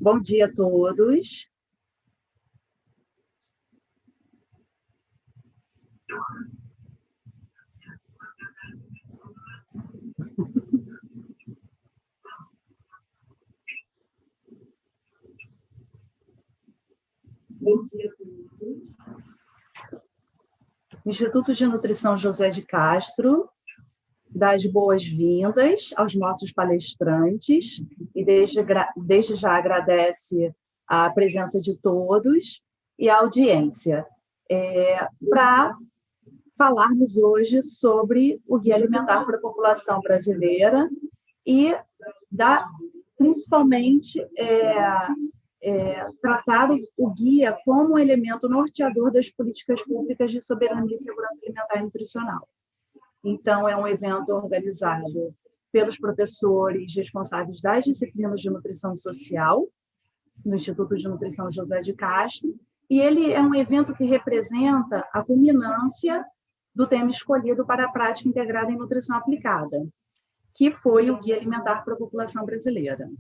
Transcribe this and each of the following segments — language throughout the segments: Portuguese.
Bom dia a todos. Bom dia a todos. Instituto de Nutrição José de Castro dá as boas-vindas aos nossos palestrantes e desde já agradece a presença de todos e a audiência. Para falarmos hoje sobre o Guia Alimentar para a População Brasileira e principalmente tratar o guia como um elemento norteador das políticas públicas de soberania e segurança alimentar e nutricional. Então, é um evento organizado pelos professores responsáveis das disciplinas de nutrição social, no Instituto de Nutrição José de Castro, e ele é um evento que representa a culminância do tema escolhido para a prática integrada em nutrição aplicada, que foi o Guia Alimentar para a População Brasileira.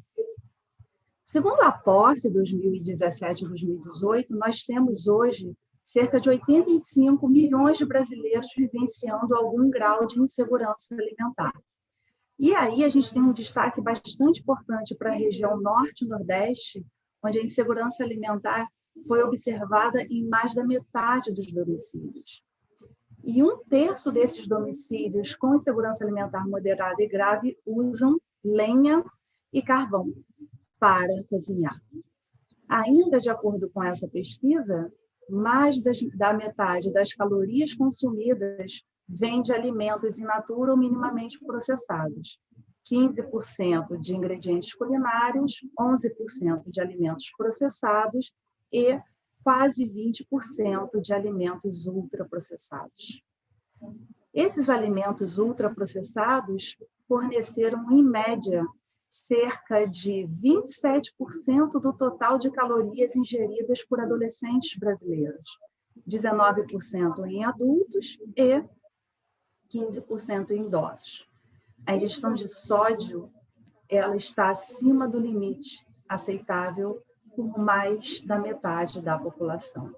Segundo a POF 2017 e 2018, nós temos hoje cerca de 85 milhões de brasileiros vivenciando algum grau de insegurança alimentar. E aí a gente tem um destaque bastante importante para a região norte e nordeste, onde a insegurança alimentar foi observada em mais da metade dos domicílios. E 1/3 desses domicílios com insegurança alimentar moderada e grave usam lenha e carvão para cozinhar. Ainda de acordo com essa pesquisa, mais da metade das calorias consumidas vem de alimentos in natura ou minimamente processados. 15% de ingredientes culinários, 11% de alimentos processados e quase 20% de alimentos ultraprocessados. Esses alimentos ultraprocessados forneceram, em média, cerca de 27% do total de calorias ingeridas por adolescentes brasileiros, 19% em adultos e 15% em idosos. A ingestão de sódio ela está acima do limite aceitável por mais da metade da população.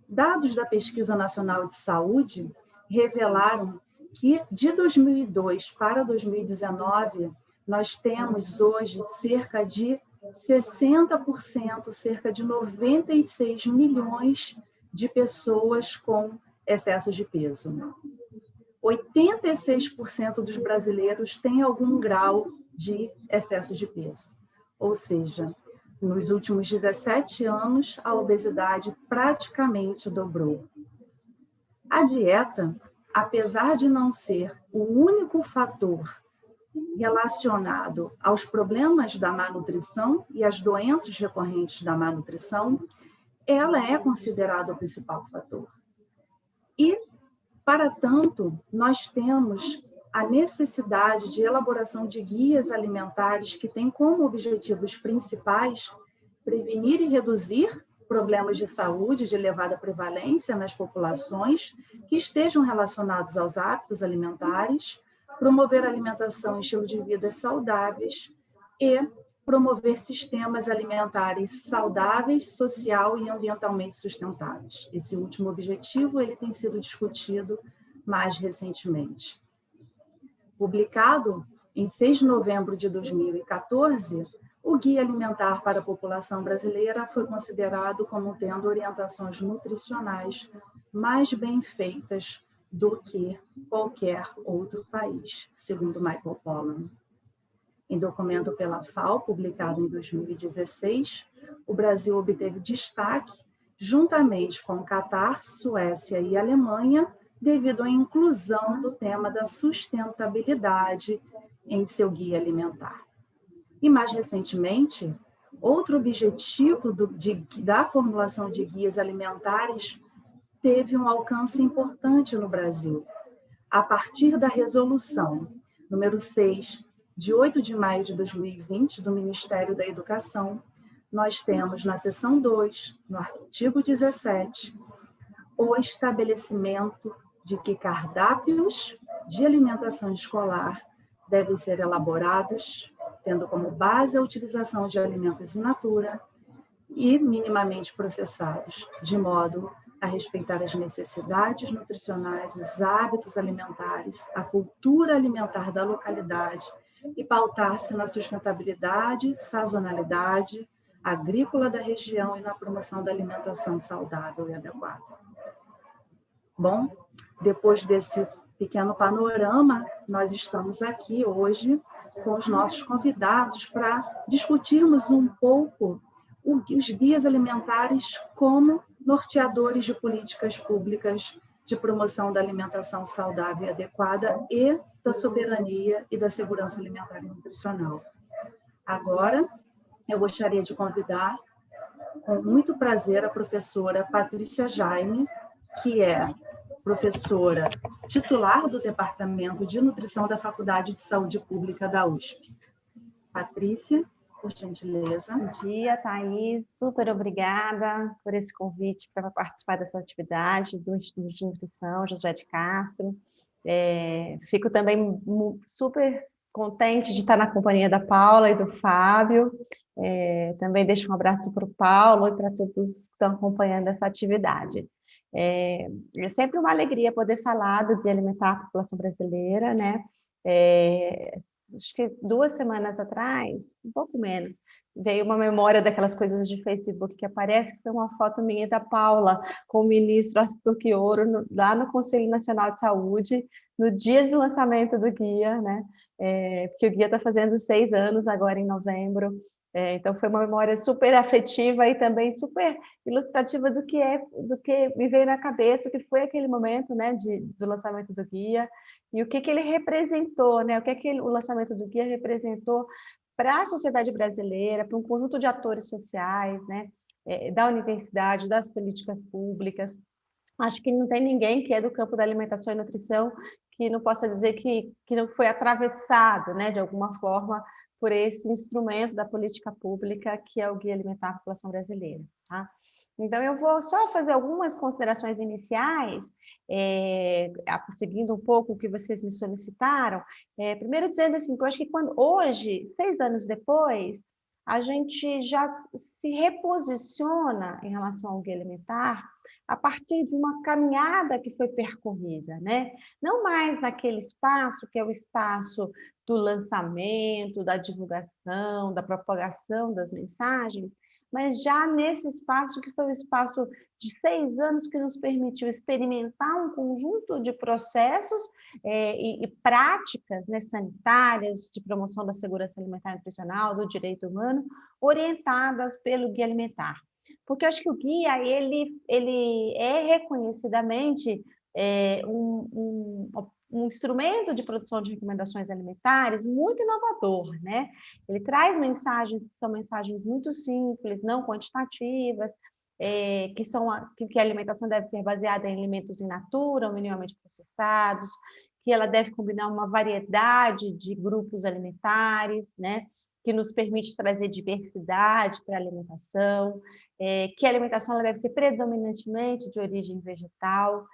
Dados da Pesquisa Nacional de Saúde revelaram que, de 2002 para 2019, nós temos hoje cerca de 60%, cerca de 96 milhões de pessoas com excesso de peso. 86% dos brasileiros têm algum grau de excesso de peso. Ou seja, nos últimos 17 anos, a obesidade praticamente dobrou. A dieta, apesar de não ser o único fator relacionado aos problemas da má nutrição e às doenças recorrentes da má nutrição, ela é considerada o principal fator. E, para tanto, nós temos a necessidade de elaboração de guias alimentares que têm como objetivos principais prevenir e reduzir problemas de saúde de elevada prevalência nas populações que estejam relacionados aos hábitos alimentares, promover alimentação e estilo de vida saudáveis e promover sistemas alimentares saudáveis, social e ambientalmente sustentáveis. Esse último objetivo ele tem sido discutido mais recentemente. Publicado em 6 de novembro de 2014, o Guia Alimentar para a População Brasileira foi considerado como tendo orientações nutricionais mais bem feitas do que qualquer outro país, segundo Michael Pollan. Em documento pela FAO, publicado em 2016, o Brasil obteve destaque juntamente com Catar, Suécia e Alemanha, devido à inclusão do tema da sustentabilidade em seu guia alimentar. E, mais recentemente, outro objetivo da formulação de guias alimentares teve um alcance importante no Brasil. A partir da resolução número 6, de 8 de maio de 2020, do Ministério da Educação, nós temos na seção 2, no artigo 17, o estabelecimento de que cardápios de alimentação escolar devem ser elaborados tendo como base a utilização de alimentos in natura e minimamente processados, de modo a respeitar as necessidades nutricionais, os hábitos alimentares, a cultura alimentar da localidade e pautar-se na sustentabilidade, sazonalidade agrícola da região e na promoção da alimentação saudável e adequada. Bom, depois desse pequeno panorama, nós estamos aqui hoje com os nossos convidados para discutirmos um pouco os guias alimentares como norteadores de políticas públicas de promoção da alimentação saudável e adequada e da soberania e da segurança alimentar e nutricional. Agora, eu gostaria de convidar, com muito prazer, a professora Patrícia Jaime, que é professora titular do Departamento de Nutrição da Faculdade de Saúde Pública da USP. Patrícia, por gentileza. Bom dia, Thaís. Super obrigada por esse convite para participar dessa atividade do Instituto de Nutrição Josué de Castro. Fico também super contente de estar na companhia da Paula e do Fábio. Também deixo um abraço para o Paulo e para todos que estão acompanhando essa atividade. É sempre uma alegria poder falar do Guia Alimentar da População Brasileira, né? Acho que 2 semanas atrás, um pouco menos, veio uma memória daquelas coisas de Facebook que aparece, que foi uma foto minha da Paula com o ministro Arthur Quioro lá no Conselho Nacional de Saúde, no dia do lançamento do guia, né? Porque o guia está fazendo 6 anos agora em novembro. Então foi uma memória super afetiva e também super ilustrativa do que me veio na cabeça, o que foi aquele momento, né, do lançamento do guia e o que ele representou, né, o que o lançamento do guia representou para a sociedade brasileira, para um conjunto de atores sociais, né, da universidade, das políticas públicas. Acho que não tem ninguém que é do campo da alimentação e nutrição que não possa dizer que não foi atravessado, né, de alguma forma, por esse instrumento da política pública que é o Guia Alimentar da População Brasileira. Tá? Então, eu vou só fazer algumas considerações iniciais, seguindo um pouco o que vocês me solicitaram. Primeiro dizendo assim, que eu acho que hoje, 6 anos depois, a gente já se reposiciona em relação ao Guia Alimentar a partir de uma caminhada que foi percorrida, né? Não mais naquele espaço que é o espaço do lançamento, da divulgação, da propagação das mensagens, mas já nesse espaço que foi o espaço de 6 anos que nos permitiu experimentar um conjunto de processos e práticas, né, sanitárias de promoção da segurança alimentar e nutricional, do direito humano, orientadas pelo Guia Alimentar. Porque eu acho que o guia ele é reconhecidamente um instrumento de produção de recomendações alimentares muito inovador, né? Ele traz mensagens que são mensagens muito simples, não quantitativas, que a alimentação deve ser baseada em alimentos in natura, ou minimamente processados, que ela deve combinar uma variedade de grupos alimentares, né? Que nos permite trazer diversidade para a alimentação, que a alimentação ela deve ser predominantemente de origem vegetal,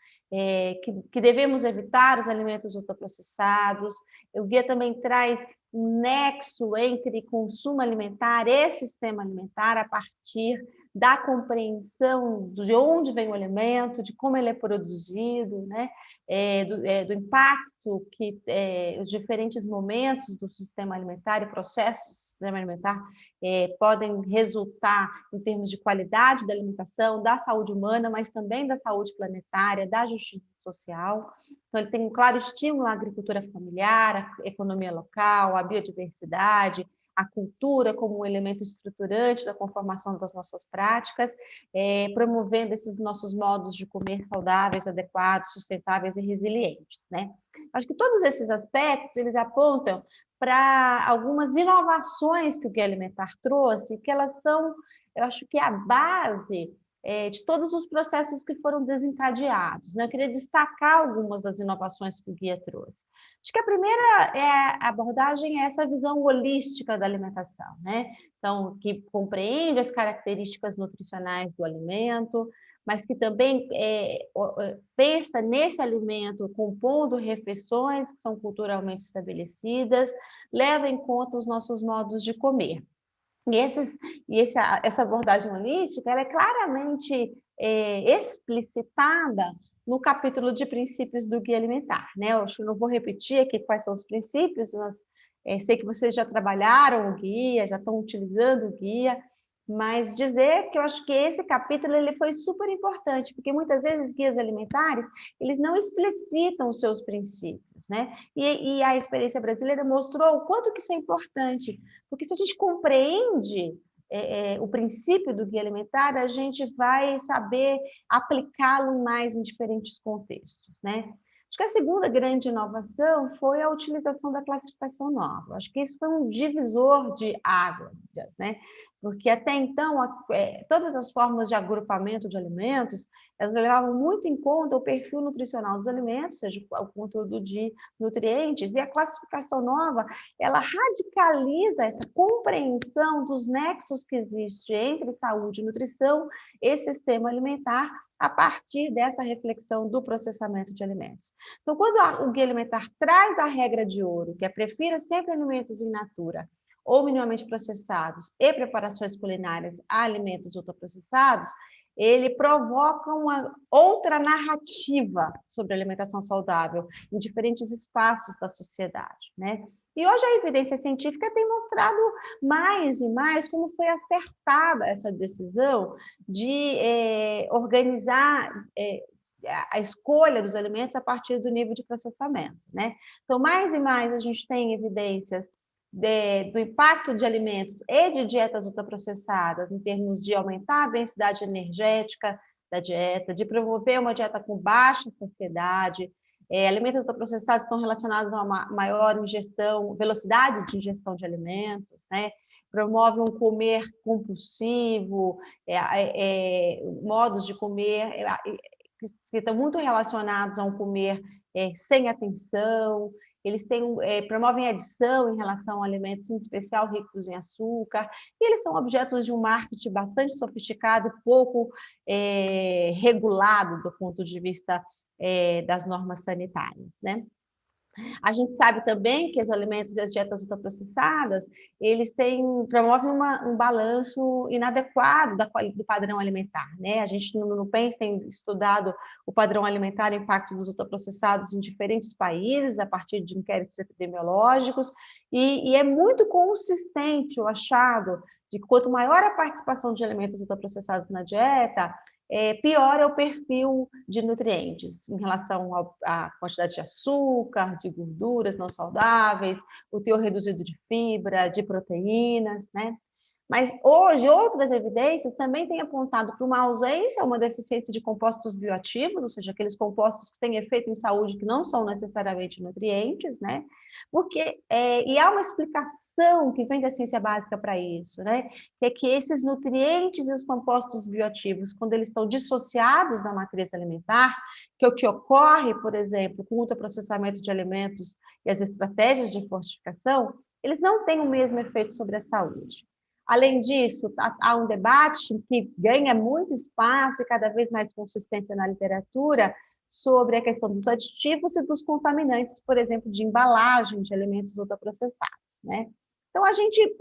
que devemos evitar os alimentos ultraprocessados. O guia também traz um nexo entre consumo alimentar e sistema alimentar a partir da compreensão de onde vem o alimento, de como ele é produzido, né? Do impacto que os diferentes momentos do sistema alimentar e processos do sistema alimentar podem resultar em termos de qualidade da alimentação, da saúde humana, mas também da saúde planetária, da justiça social. Então, ele tem um claro estímulo à agricultura familiar, à economia local, à biodiversidade, a cultura como um elemento estruturante da conformação das nossas práticas, promovendo esses nossos modos de comer saudáveis, adequados, sustentáveis e resilientes, né? Acho que todos esses aspectos, eles apontam para algumas inovações que o Guia Alimentar trouxe, que elas são, eu acho que a base de todos os processos que foram desencadeados, né? Eu queria destacar algumas das inovações que o guia trouxe. Acho que a primeira abordagem é essa visão holística da alimentação, né? Então, que compreende as características nutricionais do alimento, mas que também pensa nesse alimento compondo refeições que são culturalmente estabelecidas, leva em conta os nossos modos de comer. Essa abordagem holística ela é claramente explicitada no capítulo de princípios do Guia Alimentar, né? Eu acho que não vou repetir aqui quais são os princípios, sei que vocês já trabalharam o guia, já estão utilizando o guia, mas dizer que eu acho que esse capítulo ele foi super importante, porque muitas vezes guias alimentares, eles não explicitam os seus princípios, né? E a experiência brasileira mostrou o quanto que isso é importante, porque se a gente compreende o princípio do guia alimentar, a gente vai saber aplicá-lo mais em diferentes contextos, né? Acho que a segunda grande inovação foi a utilização da classificação nova. Acho que isso foi um divisor de águas, né? Porque até então, todas as formas de agrupamento de alimentos, elas levavam muito em conta o perfil nutricional dos alimentos, ou seja, o conteúdo de nutrientes, e a classificação nova, ela radicaliza essa compreensão dos nexos que existem entre saúde e nutrição e sistema alimentar, a partir dessa reflexão do processamento de alimentos. Então, quando o Guia Alimentar traz a regra de ouro, que é prefira sempre alimentos in natura ou minimamente processados e preparações culinárias a alimentos ultraprocessados, ele provoca uma outra narrativa sobre alimentação saudável em diferentes espaços da sociedade, né? E hoje a evidência científica tem mostrado mais e mais como foi acertada essa decisão de organizar a escolha dos alimentos a partir do nível de processamento, né? Então, mais e mais a gente tem evidências do impacto de alimentos e de dietas ultraprocessadas em termos de aumentar a densidade energética da dieta, de promover uma dieta com baixa saciedade. Alimentos ultraprocessados estão relacionados a uma maior ingestão, velocidade de ingestão de alimentos, né? Promove um comer compulsivo, modos de comer que estão muito relacionados a um comer sem atenção. Eles promovem adição em relação a alimentos, em especial ricos em açúcar, e eles são objetos de um marketing bastante sofisticado, pouco regulado do ponto de vista das normas sanitárias, né? A gente sabe também que os alimentos e as dietas ultraprocessadas, eles promovem um balanço inadequado do padrão alimentar, né? A gente no PENS tem estudado o padrão alimentar e o impacto dos ultraprocessados em diferentes países, a partir de inquéritos epidemiológicos, e é muito consistente o achado de que quanto maior a participação de alimentos ultraprocessados na dieta, pior é o perfil de nutrientes em relação à quantidade de açúcar, de gorduras não saudáveis, o teor reduzido de fibra, de proteínas, né? Mas hoje, outras evidências também têm apontado para uma ausência, uma deficiência de compostos bioativos, ou seja, aqueles compostos que têm efeito em saúde que não são necessariamente nutrientes, né? E há uma explicação que vem da ciência básica para isso, né? Que é que esses nutrientes e os compostos bioativos, quando eles estão dissociados da matriz alimentar, que é o que ocorre, por exemplo, com o ultraprocessamento de alimentos e as estratégias de fortificação, eles não têm o mesmo efeito sobre a saúde. Além disso, há um debate que ganha muito espaço e cada vez mais consistência na literatura sobre a questão dos aditivos e dos contaminantes, por exemplo, de embalagem de alimentos ultraprocessados, né? Então, a gente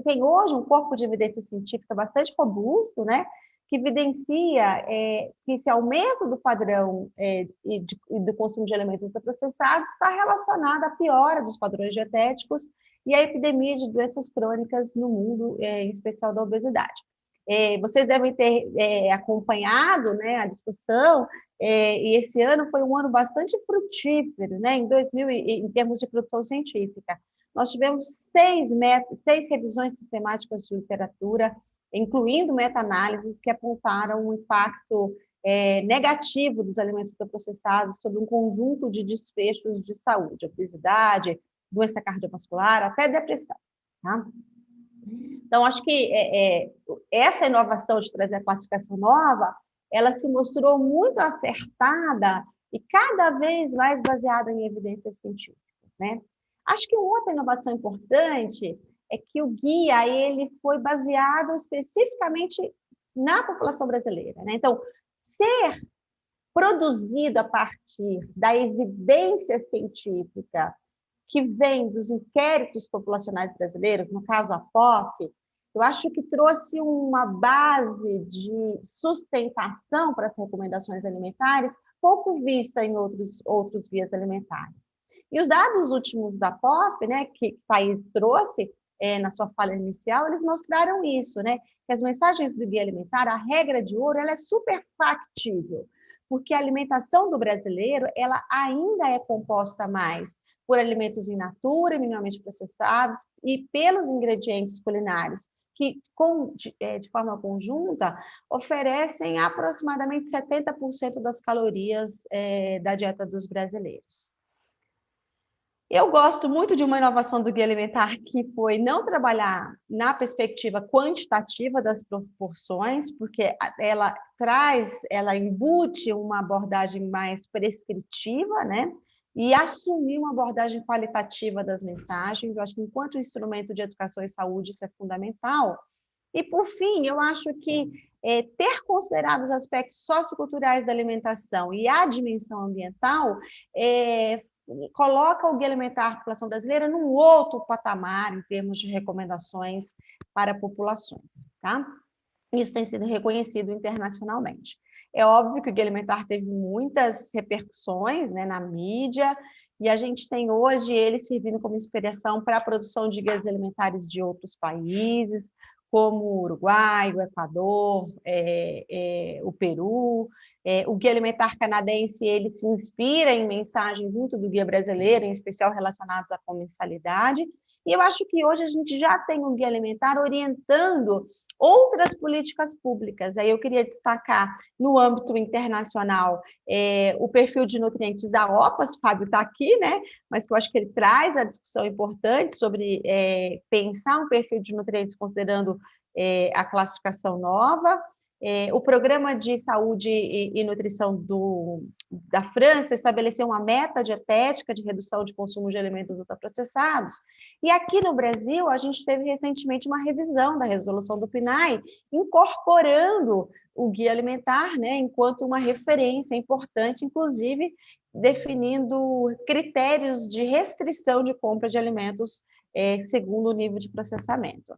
tem hoje um corpo de evidência científica bastante robusto, né? Que evidencia que esse aumento do padrão e do consumo de alimentos ultraprocessados está relacionado à piora dos padrões dietéticos e a epidemia de doenças crônicas no mundo, em especial da obesidade. Vocês devem ter acompanhado, né, a discussão, e esse ano foi um ano bastante frutífero, né, em termos de produção científica. Nós tivemos 6 revisões sistemáticas de literatura, incluindo meta-análises que apontaram o impacto negativo dos alimentos ultraprocessados sobre um conjunto de desfechos de saúde, obesidade, doença cardiovascular, até depressão. Tá? Então, acho que essa inovação de trazer a classificação nova, ela se mostrou muito acertada e cada vez mais baseada em evidências científicas, né? Acho que outra inovação importante é que o guia ele foi baseado especificamente na população brasileira, né? Então, ser produzido a partir da evidência científica que vem dos inquéritos populacionais brasileiros, no caso a POF, eu acho que trouxe uma base de sustentação para as recomendações alimentares pouco vista em outros guias alimentares. E os dados últimos da POF, né, que o país trouxe na sua fala inicial, eles mostraram isso, né, que as mensagens do guia alimentar, a regra de ouro, ela é super factível, porque a alimentação do brasileiro, ela ainda é composta mais por alimentos in natura, minimamente processados, e pelos ingredientes culinários, que, de forma conjunta, oferecem aproximadamente 70% das calorias da dieta dos brasileiros. Eu gosto muito de uma inovação do Guia Alimentar, que foi não trabalhar na perspectiva quantitativa das proporções, porque ela embute uma abordagem mais prescritiva, né? E assumir uma abordagem qualitativa das mensagens. Eu acho que, enquanto instrumento de educação e saúde, isso é fundamental. E, por fim, eu acho que ter considerado os aspectos socioculturais da alimentação e a dimensão ambiental coloca o Guia Alimentar da População Brasileira num outro patamar em termos de recomendações para populações, tá? Isso tem sido reconhecido internacionalmente. É óbvio que o Guia Alimentar teve muitas repercussões, né, na mídia, e a gente tem hoje ele servindo como inspiração para a produção de guias alimentares de outros países, como o Uruguai, o Equador, o Peru. O Guia Alimentar canadense, ele se inspira em mensagens muito do Guia brasileiro, em especial relacionadas à comensalidade. E eu acho que hoje a gente já tem um Guia Alimentar orientando outras políticas públicas. Aí eu queria destacar, no âmbito internacional, o perfil de nutrientes da OPAS, o Fábio está aqui, né? Mas que eu acho que ele traz a discussão importante sobre pensar um perfil de nutrientes considerando a classificação nova. O Programa de Saúde e Nutrição da França estabeleceu uma meta dietética de redução de consumo de alimentos ultraprocessados. E aqui no Brasil, a gente teve recentemente uma revisão da resolução do PNAE, incorporando o Guia Alimentar, né, enquanto uma referência importante, inclusive definindo critérios de restrição de compra de alimentos segundo o nível de processamento.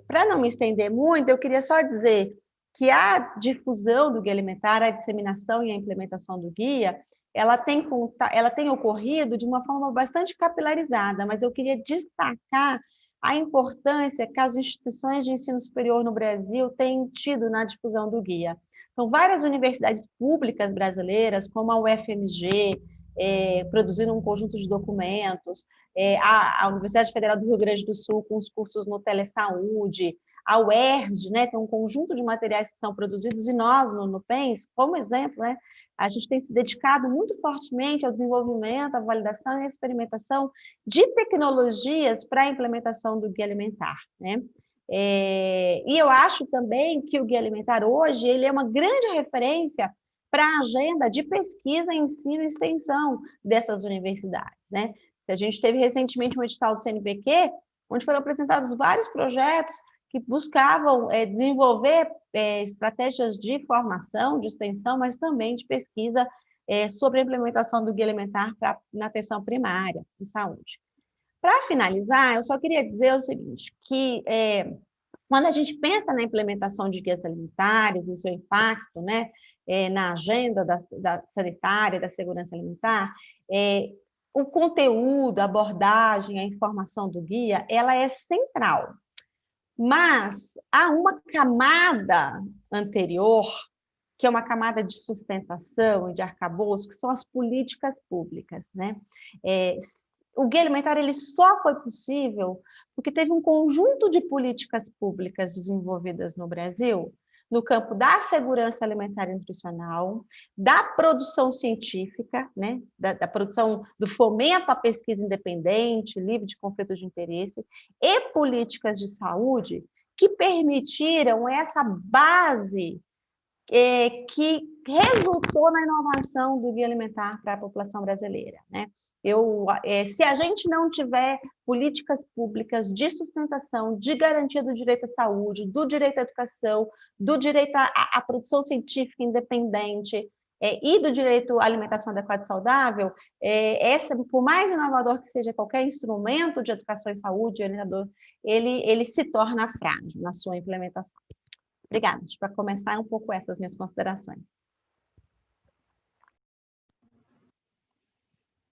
Para não me estender muito, eu queria só dizer que a difusão do Guia Alimentar, a disseminação e a implementação do guia, ela tem ocorrido de uma forma bastante capilarizada, mas eu queria destacar a importância que as instituições de ensino superior no Brasil têm tido na difusão do guia. Então, várias universidades públicas brasileiras, como a UFMG, produzindo um conjunto de documentos, a Universidade Federal do Rio Grande do Sul com os cursos no Telesaúde, a UERJ, né, tem um conjunto de materiais que são produzidos, e nós, no PENS, como exemplo, né, a gente tem se dedicado muito fortemente ao desenvolvimento, à validação e à experimentação de tecnologias para a implementação do Guia Alimentar, né? E eu acho também que o Guia Alimentar hoje ele é uma grande referência para a agenda de pesquisa, ensino e extensão dessas universidades, né? A gente teve recentemente um edital do CNPq, onde foram apresentados vários projetos que buscavam desenvolver estratégias de formação, de extensão, mas também de pesquisa sobre a implementação do Guia Alimentar na atenção primária em saúde. Para finalizar, eu só queria dizer o seguinte, que quando a gente pensa na implementação de guias alimentares e seu impacto, né, na agenda da sanitária, da segurança alimentar, o conteúdo, a abordagem, a informação do guia, ela é central. Mas há uma camada anterior, que é uma camada de sustentação e de arcabouço, que são as políticas públicas, né? O Guia Alimentar ele só foi possível porque teve um conjunto de políticas públicas desenvolvidas no Brasil, no campo da segurança alimentar e nutricional, da produção científica, né? da produção do fomento à pesquisa independente, livre de conflitos de interesse, e políticas de saúde que permitiram essa base que resultou na inovação do Guia Alimentar para a população brasileira, né? Se a gente não tiver políticas públicas de sustentação, de garantia do direito à saúde, do direito à educação, do direito à produção científica independente, e do direito à alimentação adequada e saudável, por mais inovador que seja qualquer instrumento de educação e saúde, ele se torna frágil na sua implementação. Obrigada. Para começar um pouco essas minhas considerações.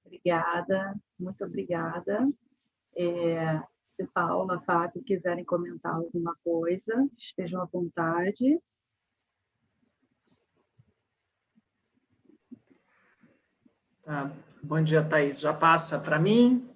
Obrigada, muito obrigada. Se Paula, Fábio quiserem comentar alguma coisa, estejam à vontade. Tá. Bom dia, Thaís. Já passa para mim?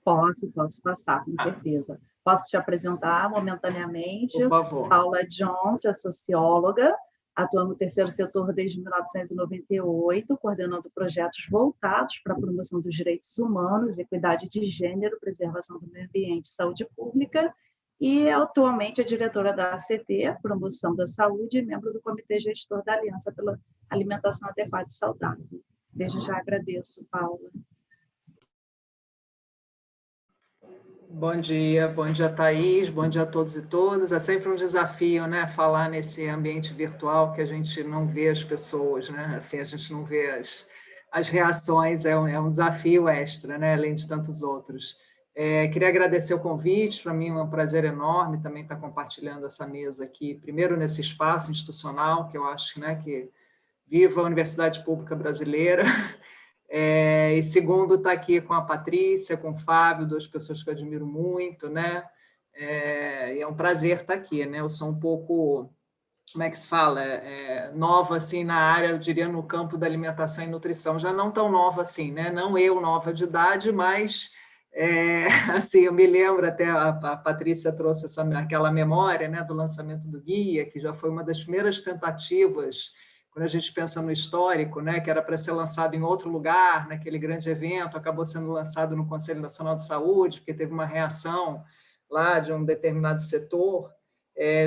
Posso passar, com certeza. Posso te apresentar momentaneamente? Por favor. Paula Jones é socióloga, atua no terceiro setor desde 1998, coordenando projetos voltados para a promoção dos direitos humanos, equidade de gênero, preservação do meio ambiente e saúde pública, e atualmente é diretora da ACT, Promoção da Saúde, e membro do Comitê Gestor da Aliança pela Alimentação Adequada e Saudável. Desde já agradeço, Paula. Bom dia, Thaís, bom dia a todos e todas. É sempre um desafio, né, falar nesse ambiente virtual que a gente não vê as pessoas, né? Assim, a gente não vê as reações, é um desafio extra, né, além de tantos outros. Queria agradecer o convite, para mim é um prazer enorme também estar compartilhando essa mesa aqui, primeiro nesse espaço institucional, que eu acho, né, que viva a Universidade Pública Brasileira, e segundo, estar aqui com a Patrícia, com o Fábio, duas pessoas que eu admiro muito, né? E é um prazer estar aqui, né? Eu sou um pouco, como é que se fala? Nova, assim, na área, eu diria, no campo da alimentação e nutrição, já não tão nova assim, né? Não eu, nova de idade, mas, assim, eu me lembro, até a Patrícia trouxe aquela memória, né, do lançamento do guia, que já foi uma das primeiras tentativas, quando a gente pensa no histórico, né, que era para ser lançado em outro lugar, naquele grande evento, acabou sendo lançado no Conselho Nacional de Saúde, porque teve uma reação lá de um determinado setor.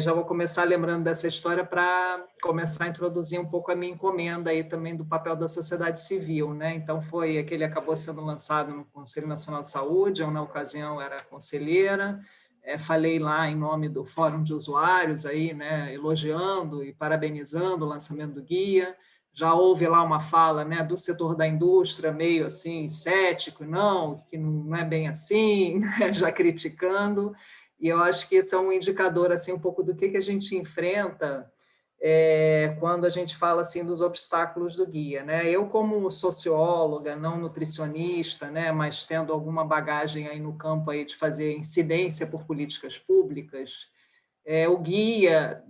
Já vou começar lembrando dessa história para começar a introduzir um pouco a minha encomenda aí também do papel da sociedade civil, né? Então foi aquele acabou sendo lançado no Conselho Nacional de Saúde, eu na ocasião era conselheira. Falei lá em nome do Fórum de Usuários, aí, né, elogiando e parabenizando o lançamento do guia. Já houve lá uma fala, né, do setor da indústria, meio assim, cético, que não é bem assim, né, já criticando. E eu acho que isso é um indicador assim, um pouco do que a gente enfrenta quando a gente fala assim, dos obstáculos do guia, né? Eu, como socióloga, não nutricionista, né, mas tendo alguma bagagem aí no campo aí de fazer incidência por políticas públicas, o guia,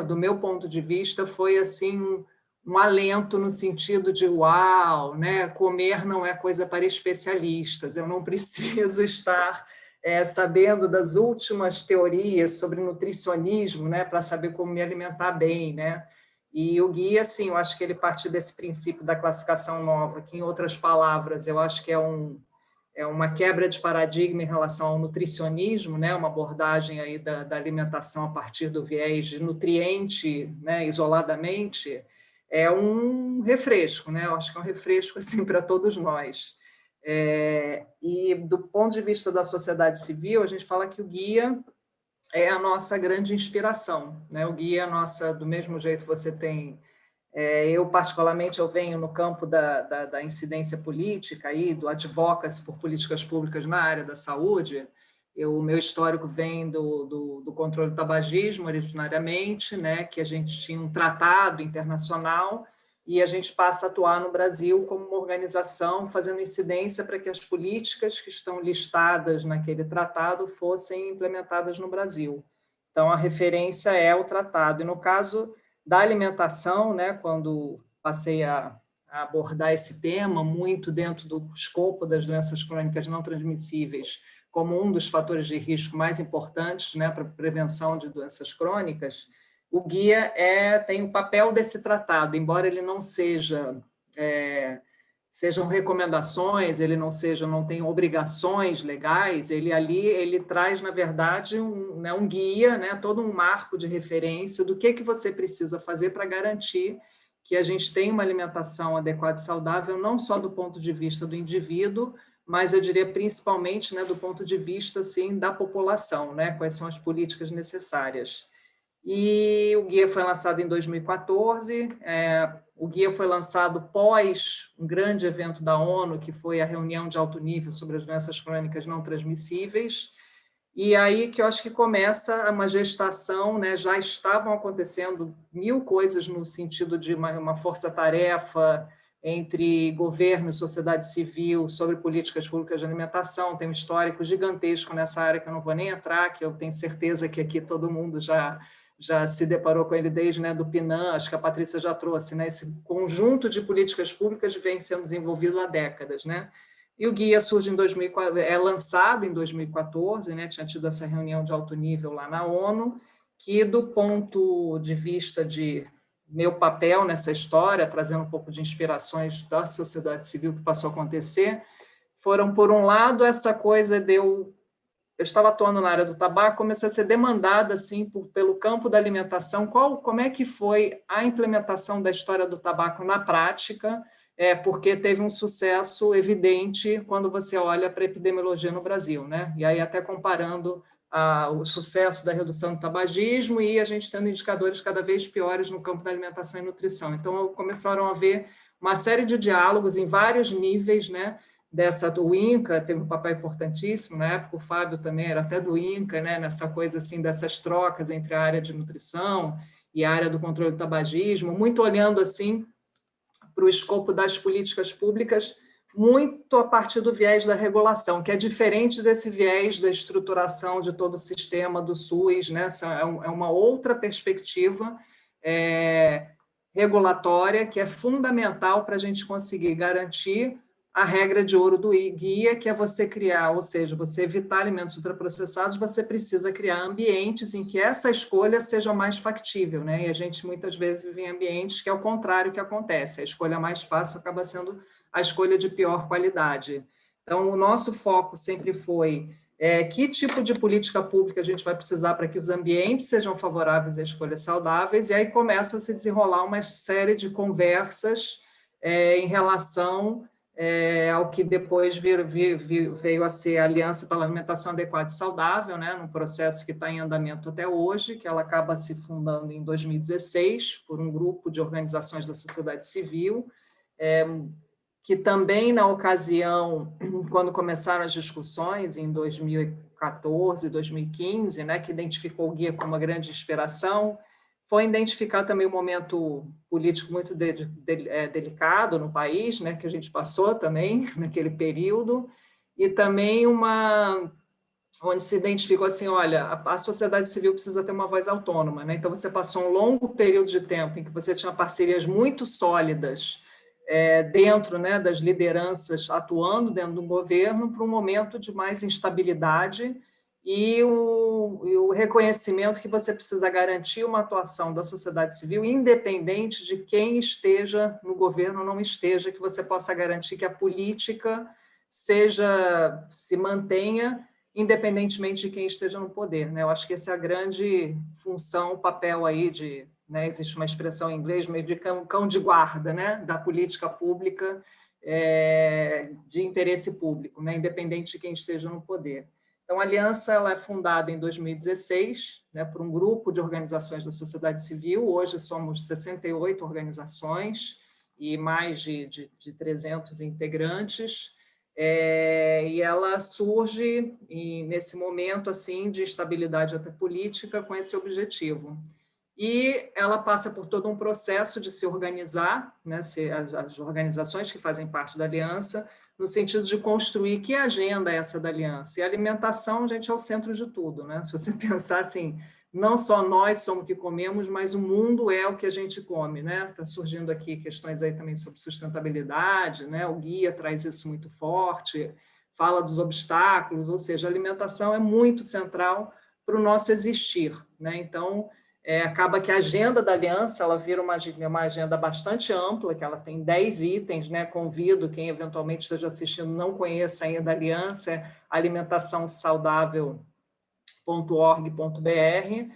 do meu ponto de vista, foi assim um alento no sentido de uau, né? Comer não é coisa para especialistas, eu não preciso estar sabendo das últimas teorias sobre nutricionismo, né, para saber como me alimentar bem, né? E o guia, assim, eu acho que ele parte desse princípio da classificação nova, que, em outras palavras, eu acho que é uma quebra de paradigma em relação ao nutricionismo, né, uma abordagem aí da alimentação a partir do viés de nutriente, né, isoladamente, é um refresco, né? Eu acho que é um refresco assim, para todos nós. E do ponto de vista da sociedade civil, a gente fala que o guia é a nossa grande inspiração, né? O guia é a nossa, do mesmo jeito você tem, eu particularmente eu venho no campo da incidência política, aí, do advocacy por políticas públicas na área da saúde. O meu histórico vem do controle do tabagismo, originariamente, né? Que a gente tinha um tratado internacional e a gente passa a atuar no Brasil como uma organização fazendo incidência para que as políticas que estão listadas naquele tratado fossem implementadas no Brasil. Então, a referência é o tratado. E, no caso da alimentação, né, quando passei a abordar esse tema muito dentro do escopo das doenças crônicas não transmissíveis, como um dos fatores de risco mais importantes, né, para a prevenção de doenças crônicas, o guia tem o papel desse tratado, embora ele não sejam recomendações, ele não tenha obrigações legais, ele traz, na verdade, um guia, né, todo um marco de referência do que você precisa fazer para garantir que a gente tenha uma alimentação adequada e saudável, não só do ponto de vista do indivíduo, mas eu diria principalmente, né, do ponto de vista assim, da população, né, quais são as políticas necessárias. E o guia foi lançado em 2014, o guia foi lançado pós um grande evento da ONU, que foi a reunião de alto nível sobre as doenças crônicas não transmissíveis, e aí que eu acho que começa uma gestação, né? Já estavam acontecendo 1000 coisas no sentido de uma força-tarefa entre governo e sociedade civil sobre políticas públicas de alimentação. Tem um histórico gigantesco nessa área que eu não vou nem entrar, que eu tenho certeza que aqui todo mundo já se deparou com ele desde, né, do PNAM, acho que a Patrícia já trouxe, né? Esse conjunto de políticas públicas vem sendo desenvolvido há décadas, né? E o guia surge em 2014, é lançado em 2014, né? Tinha tido essa reunião de alto nível lá na ONU, que do ponto de vista de meu papel nessa história, trazendo um pouco de inspirações da sociedade civil que passou a acontecer, foram, por um lado, essa coisa de eu estava atuando na área do tabaco, comecei a ser demandada assim pelo campo da alimentação, como é que foi a implementação da história do tabaco na prática, porque teve um sucesso evidente quando você olha para a epidemiologia no Brasil, né? E aí até comparando o sucesso da redução do tabagismo e a gente tendo indicadores cada vez piores no campo da alimentação e nutrição. Então, começaram a haver uma série de diálogos em vários níveis, né? O INCA teve um papel importantíssimo, na época o Fábio também era até do INCA, né, nessa coisa assim, dessas trocas entre a área de nutrição e a área do controle do tabagismo, muito olhando assim para o escopo das políticas públicas, muito a partir do viés da regulação, que é diferente desse viés da estruturação de todo o sistema do SUS, né? É uma outra perspectiva regulatória que é fundamental para a gente conseguir garantir a regra de ouro do guia, que é você criar, ou seja, você evitar alimentos ultraprocessados, você precisa criar ambientes em que essa escolha seja mais factível, né? E a gente muitas vezes vive em ambientes que é o contrário que acontece, a escolha mais fácil acaba sendo a escolha de pior qualidade. Então, o nosso foco sempre foi que tipo de política pública a gente vai precisar para que os ambientes sejam favoráveis a escolhas saudáveis, e aí começa a se desenrolar uma série de conversas em relação ao que depois veio a ser a Aliança pela Alimentação Adequada e Saudável, né, num processo que está em andamento até hoje, que ela acaba se fundando em 2016 por um grupo de organizações da sociedade civil, que também, na ocasião, quando começaram as discussões, em 2014, 2015, né, que identificou o guia como uma grande inspiração, foi identificar também um momento político muito delicado no país, né, que a gente passou também naquele período, e também onde se identificou assim, olha, a sociedade civil precisa ter uma voz autônoma, né? Então você passou um longo período de tempo em que você tinha parcerias muito sólidas dentro, né, das lideranças atuando dentro do governo para um momento de mais instabilidade e o reconhecimento que você precisa garantir uma atuação da sociedade civil, independente de quem esteja no governo ou não esteja, que você possa garantir que a política se mantenha independentemente de quem esteja no poder, né? Eu acho que essa é a grande função, o papel aí de, né, existe uma expressão em inglês meio de cão de guarda, né, da política pública de interesse público, né, independente de quem esteja no poder. Então, a Aliança ela é fundada em 2016, né, por um grupo de organizações da sociedade civil. Hoje somos 68 organizações e mais de 300 integrantes. E ela surge nesse momento assim de estabilidade até política com esse objetivo. E ela passa por todo um processo de se organizar, né, as organizações que fazem parte da aliança, no sentido de construir que agenda é essa da aliança. E a alimentação, gente, é o centro de tudo, né? Se você pensar assim, não só nós somos o que comemos, mas o mundo é o que a gente come, né? Está surgindo aqui questões aí também sobre sustentabilidade, né? O guia traz isso muito forte, fala dos obstáculos, ou seja, a alimentação é muito central para o nosso existir, né? Então, acaba que a agenda da Aliança ela vira uma agenda bastante ampla, que ela tem 10 itens, né? Convido quem eventualmente esteja assistindo não conheça ainda a Aliança, é alimentaçãosaudável.org.br.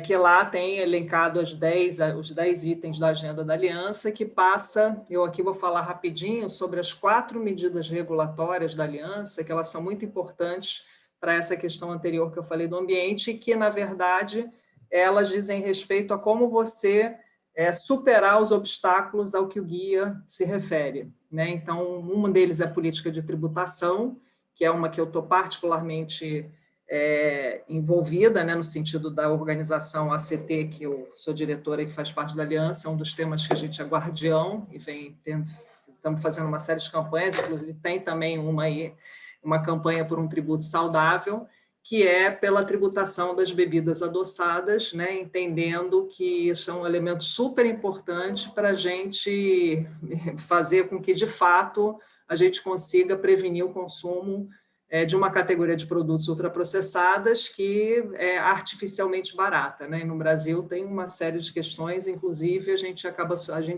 que lá tem elencado os 10 itens da agenda da aliança, que passa, eu aqui vou falar rapidinho sobre as 4 medidas regulatórias da aliança, que elas são muito importantes para essa questão anterior que eu falei do ambiente, que, na verdade, elas dizem respeito a como você superar os obstáculos ao que o guia se refere, né? Então, um deles é a política de tributação, que é uma que eu estou particularmente envolvida, né, no sentido da organização ACT, que eu sou diretora e que faz parte da aliança, é um dos temas que a gente é guardião e estamos fazendo uma série de campanhas, inclusive tem também uma campanha por um tributo saudável, que é pela tributação das bebidas adoçadas, né, entendendo que isso é um elemento super importante para a gente fazer com que, de fato, a gente consiga prevenir o consumo de uma categoria de produtos ultraprocessadas que é artificialmente barata, né? E no Brasil tem uma série de questões, inclusive a gente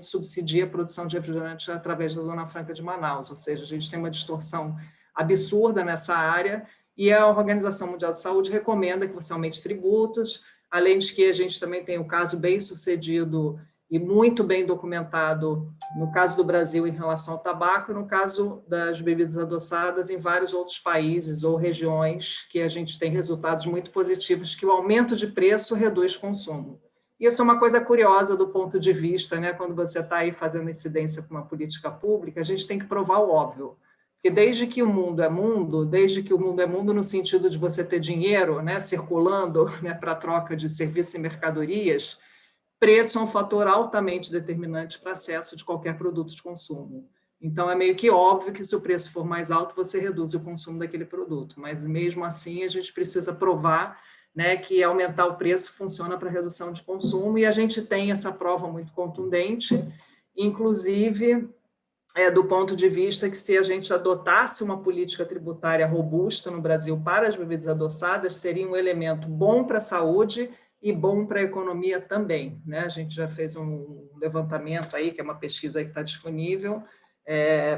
subsidia a produção de refrigerante através da Zona Franca de Manaus, ou seja, a gente tem uma distorção absurda nessa área, e a Organização Mundial de Saúde recomenda que você aumente tributos, além de que a gente também tem o caso bem sucedido e muito bem documentado no caso do Brasil em relação ao tabaco, e no caso das bebidas adoçadas em vários outros países ou regiões que a gente tem resultados muito positivos, que o aumento de preço reduz consumo. Isso é uma coisa curiosa do ponto de vista, né? Quando você está aí fazendo incidência com uma política pública, a gente tem que provar o óbvio. Porque desde que o mundo é mundo no sentido de você ter dinheiro, né, circulando, né, para troca de serviços e mercadorias, preço é um fator altamente determinante para acesso de qualquer produto de consumo. Então, é meio que óbvio que se o preço for mais alto, você reduz o consumo daquele produto. Mas, mesmo assim, a gente precisa provar, né, que aumentar o preço funciona para redução de consumo, e a gente tem essa prova muito contundente, inclusive do ponto de vista que, se a gente adotasse uma política tributária robusta no Brasil para as bebidas adoçadas, seria um elemento bom para a saúde e bom para a economia também, né? A gente já fez um levantamento aí, que é uma pesquisa que está disponível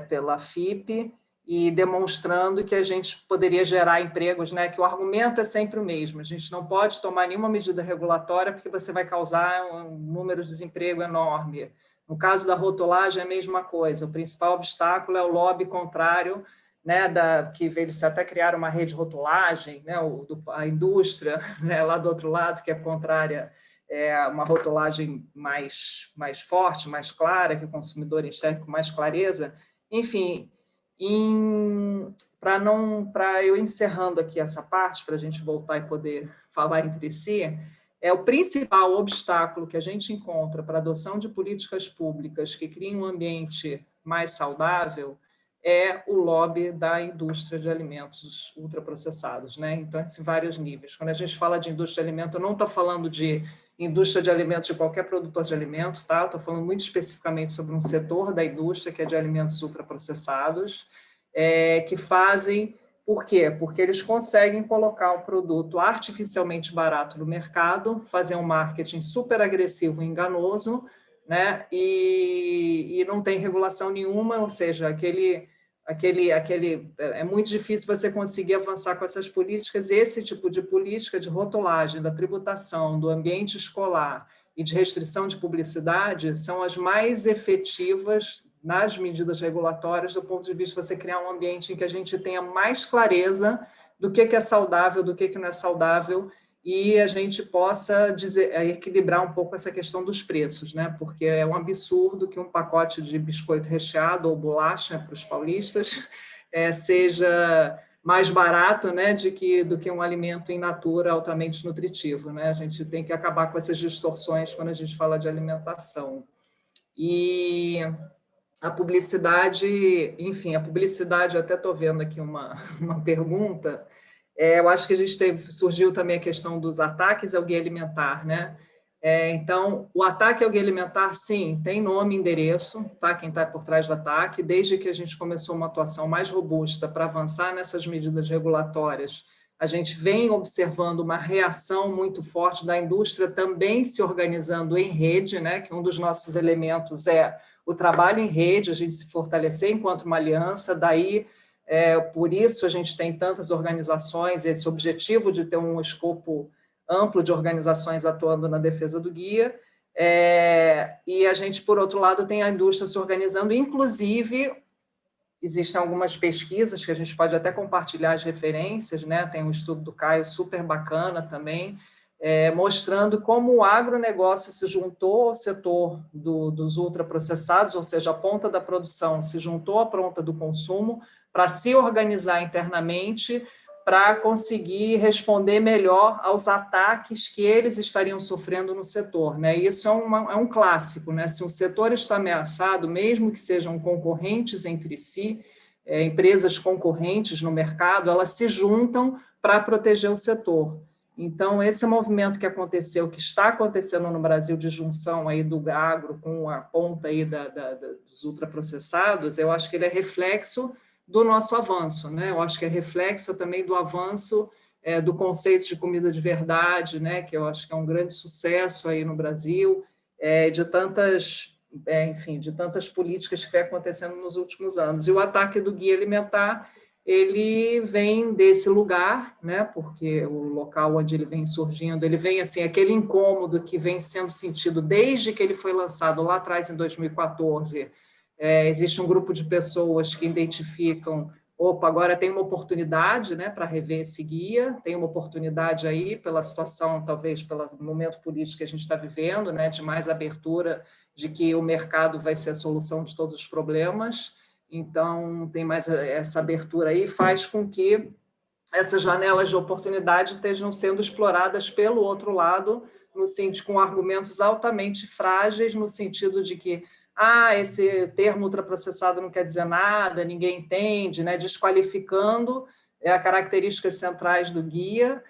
pela FIPE, e demonstrando que a gente poderia gerar empregos, né? Que o argumento é sempre o mesmo, a gente não pode tomar nenhuma medida regulatória porque você vai causar um número de desemprego enorme. No caso da rotulagem, é a mesma coisa, o principal obstáculo é o lobby contrário, né, que eles até criaram uma rede de rotulagem, né, a indústria, né, lá do outro lado, que é contrária, uma rotulagem mais forte, mais clara, que o consumidor enxergue com mais clareza. Enfim, para eu encerrando aqui essa parte, para a gente voltar e poder falar entre si, o principal obstáculo que a gente encontra para a adoção de políticas públicas que criem um ambiente mais saudável é o lobby da indústria de alimentos ultraprocessados, né? Então, em vários níveis. Quando a gente fala de indústria de alimentos, eu não estou falando de indústria de alimentos de qualquer produtor de alimentos, tá? Estou falando muito especificamente sobre um setor da indústria que é de alimentos ultraprocessados, que fazem... Por quê? Porque eles conseguem colocar um produto artificialmente barato no mercado, fazer um marketing super agressivo e enganoso, né? E não tem regulação nenhuma, ou seja, é muito difícil você conseguir avançar com essas políticas, e esse tipo de política de rotulagem, da tributação, do ambiente escolar e de restrição de publicidade são as mais efetivas nas medidas regulatórias, do ponto de vista de você criar um ambiente em que a gente tenha mais clareza do que é saudável, do que não é saudável, e a gente possa equilibrar um pouco essa questão dos preços, né? Porque é um absurdo que um pacote de biscoito recheado ou bolacha para os paulistas seja mais barato, né, do que um alimento in natura altamente nutritivo, né? A gente tem que acabar com essas distorções quando a gente fala de alimentação. E a publicidade, enfim, eu até estou vendo aqui uma pergunta, eu acho que surgiu também a questão dos ataques ao guia alimentar, né? Então, o ataque ao guia alimentar, sim, tem nome e endereço, tá? Quem está por trás do ataque, desde que a gente começou uma atuação mais robusta para avançar nessas medidas regulatórias, a gente vem observando uma reação muito forte da indústria também se organizando em rede, né? Que um dos nossos elementos é o trabalho em rede, a gente se fortalecer enquanto uma aliança, daí, por isso a gente tem tantas organizações, esse objetivo de ter um escopo amplo de organizações atuando na defesa do guia, e a gente, por outro lado, tem a indústria se organizando, inclusive, existem algumas pesquisas que a gente pode até compartilhar as referências, né? Tem um estudo do Caio super bacana também, mostrando como o agronegócio se juntou ao setor dos ultraprocessados, ou seja, a ponta da produção se juntou à ponta do consumo para se organizar internamente, para conseguir responder melhor aos ataques que eles estariam sofrendo no setor, né? Isso é um clássico, né? Se um setor está ameaçado, mesmo que sejam concorrentes entre si, empresas concorrentes no mercado, elas se juntam para proteger o setor. Então, esse movimento que aconteceu, que está acontecendo no Brasil, de junção aí do agro com a ponta aí dos ultraprocessados, eu acho que ele é reflexo do nosso avanço, né? Eu acho que é reflexo também do avanço do conceito de comida de verdade, né? Que eu acho que é um grande sucesso aí no Brasil, de tantas, enfim, de tantas políticas que vem acontecendo nos últimos anos. E o ataque do Guia Alimentar, ele vem desse lugar, né? Porque o local onde ele vem surgindo, ele vem assim, aquele incômodo que vem sendo sentido desde que ele foi lançado lá atrás, em 2014. Existe um grupo de pessoas que identificam, opa, agora tem uma oportunidade, né, para rever esse guia, tem uma oportunidade aí pela situação, talvez pelo momento político que a gente está vivendo, né, de mais abertura, de que o mercado vai ser a solução de todos os problemas. Então, tem mais essa abertura aí, faz com que essas janelas de oportunidade estejam sendo exploradas pelo outro lado, com argumentos altamente frágeis, no sentido de que esse termo ultraprocessado não quer dizer nada, ninguém entende, né? Desqualificando as características centrais do guia,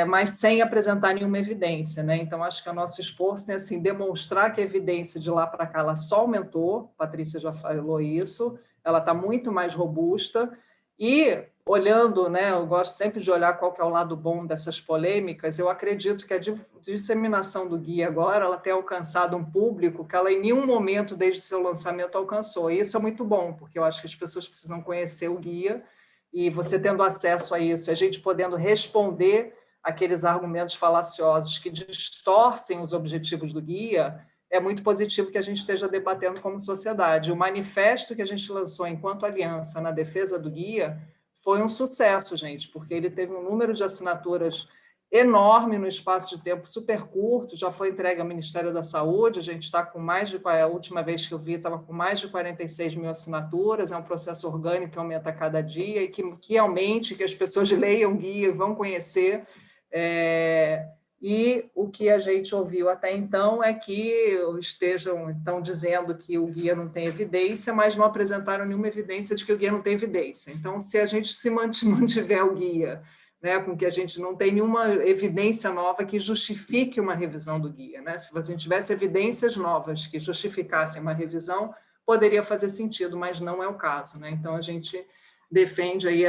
mas sem apresentar nenhuma evidência, né? Então, acho que o nosso esforço é assim, demonstrar que a evidência de lá para cá ela só aumentou, a Patrícia já falou isso, ela está muito mais robusta, e olhando, né, eu gosto sempre de olhar qual que é o lado bom dessas polêmicas, eu acredito que a disseminação do guia agora ela tem alcançado um público que ela em nenhum momento desde seu lançamento alcançou, e isso é muito bom, porque eu acho que as pessoas precisam conhecer o guia, e você tendo acesso a isso, a gente podendo responder aqueles argumentos falaciosos que distorcem os objetivos do guia, é muito positivo que a gente esteja debatendo como sociedade. O manifesto que a gente lançou enquanto aliança na defesa do guia foi um sucesso, gente, porque ele teve um número de assinaturas enorme no espaço de tempo super curto, já foi entregue ao Ministério da Saúde, a gente está com a última vez que eu vi, estava com mais de 46 mil assinaturas, é um processo orgânico que aumenta a cada dia, e que aumente, que as pessoas leiam o guia e vão conhecer. E o que a gente ouviu até então é que estão dizendo que o guia não tem evidência, mas não apresentaram nenhuma evidência de que o guia não tem evidência. Então, se a gente se mantiver o guia, né, com que a gente não tem nenhuma evidência nova que justifique uma revisão do guia, né? Se a gente tivesse evidências novas que justificassem uma revisão, poderia fazer sentido, mas não é o caso, né? Então, a gente defende aí,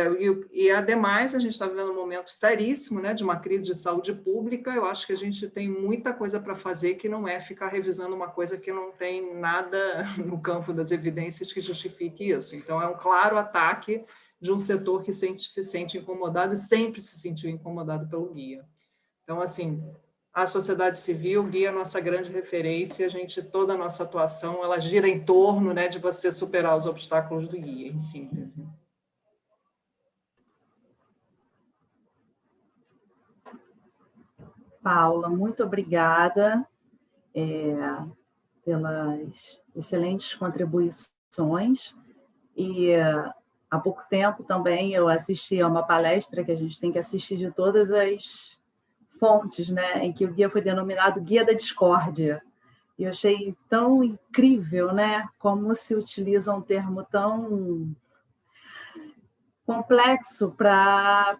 e ademais a gente está vivendo um momento seríssimo, né, de uma crise de saúde pública. Eu acho que a gente tem muita coisa para fazer, que não é ficar revisando uma coisa que não tem nada no campo das evidências que justifique isso. Então, é um claro ataque de um setor que se sente incomodado e sempre se sentiu incomodado pelo guia. Então, assim, a sociedade civil, o guia é a nossa grande referência, toda a nossa atuação, ela gira em torno, né, de você superar os obstáculos do guia, em síntese. Paula, muito obrigada pelas excelentes contribuições. E há pouco tempo também eu assisti a uma palestra que a gente tem que assistir de todas as fontes, né, em que o guia foi denominado Guia da Discórdia. E eu achei tão incrível, né, como se utiliza um termo tão complexo para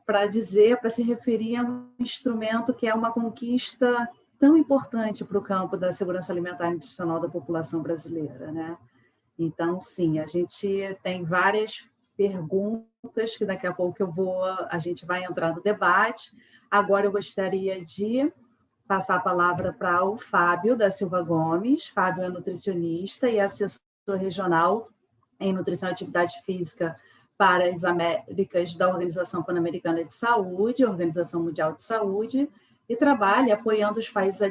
se referir a um instrumento que é uma conquista tão importante para o campo da segurança alimentar e nutricional da população brasileira, né? Então, sim, a gente tem várias perguntas que daqui a pouco a gente vai entrar no debate. Agora eu gostaria de passar a palavra para o Fábio da Silva Gomes. Fábio é nutricionista e assessor regional em nutrição e atividade física para as Américas da Organização Pan-Americana de Saúde, Organização Mundial de Saúde, e trabalha apoiando os países a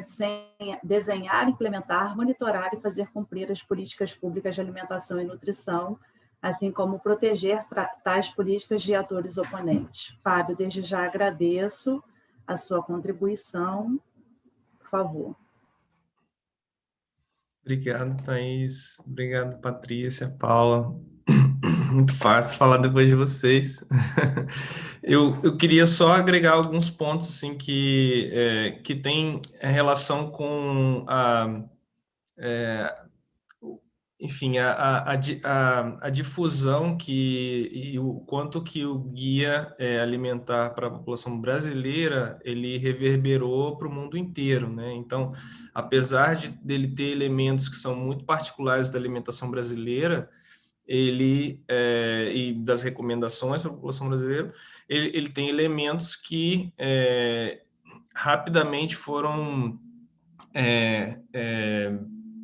desenhar, implementar, monitorar e fazer cumprir as políticas públicas de alimentação e nutrição, assim como proteger tais políticas de atores oponentes. Fábio, desde já agradeço a sua contribuição. Por favor. Obrigado, Thaís. Obrigado, Patrícia, Paula. Muito fácil falar depois de vocês. Eu queria só agregar alguns pontos assim, que tem relação com enfim, a difusão e o quanto que o guia alimentar para a população brasileira, ele reverberou para o mundo inteiro, né? Então, apesar dele ter elementos que são muito particulares da alimentação brasileira, e das recomendações para a população brasileira, ele tem elementos que rapidamente foram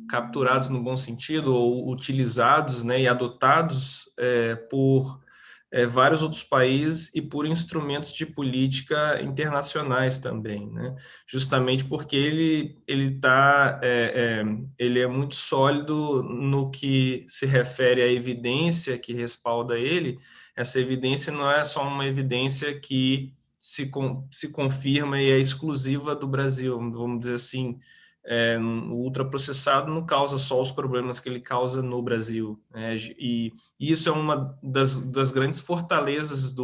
capturados no bom sentido ou utilizados, né, e adotados por vários outros países e por instrumentos de política internacionais também, né? Justamente porque ele é muito sólido no que se refere à evidência que respalda ele. Essa evidência não é só uma evidência que se confirma e é exclusiva do Brasil, vamos dizer assim. O ultraprocessado não causa só os problemas que ele causa no Brasil, né? E isso é uma das grandes fortalezas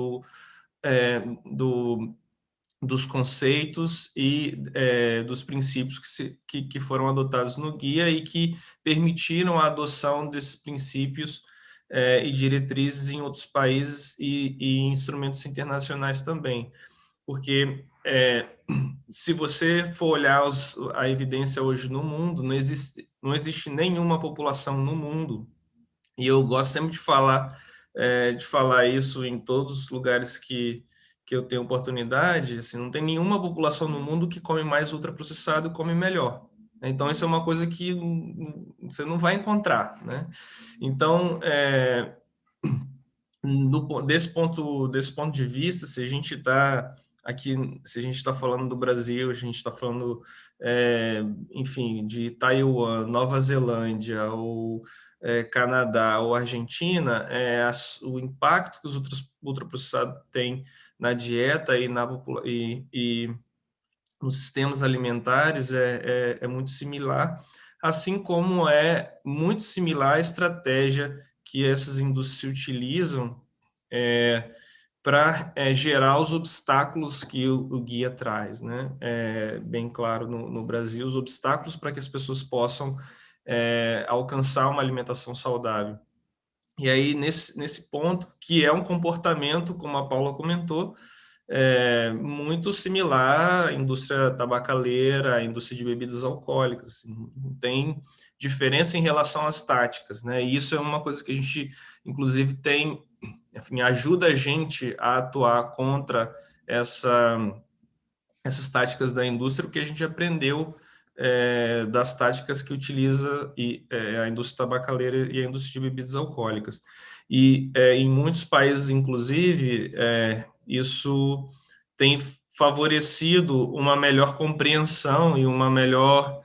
dos conceitos e dos princípios que foram adotados no guia e que permitiram a adoção desses princípios e diretrizes em outros países e instrumentos internacionais também. Porque se você for olhar a evidência hoje no mundo, não existe nenhuma população no mundo, e eu gosto sempre de falar isso em todos os lugares que eu tenho oportunidade, assim, não tem nenhuma população no mundo que come mais ultraprocessado e come melhor. Então, isso é uma coisa que você não vai encontrar, né? Então, desse ponto de vista, se a gente está aqui, se a gente está falando do Brasil, a gente está falando, enfim, de Taiwan, Nova Zelândia, ou Canadá, ou Argentina, o impacto que os ultraprocessados têm na dieta e nos sistemas alimentares é muito similar, assim como é muito similar a estratégia que essas indústrias utilizam para gerar os obstáculos que o guia traz, né? Bem claro no Brasil, os obstáculos para que as pessoas possam alcançar uma alimentação saudável. E aí, nesse ponto, que é um comportamento, como a Paula comentou, muito similar à indústria tabacaleira, à indústria de bebidas alcoólicas. Assim, não tem diferença em relação às táticas, né? E isso é uma coisa que a gente, inclusive, tem, enfim, ajuda a gente a atuar contra essas táticas da indústria, o que a gente aprendeu das táticas que utiliza a indústria tabacaleira e a indústria de bebidas alcoólicas. E em muitos países, inclusive, isso tem favorecido uma melhor compreensão e uma melhor,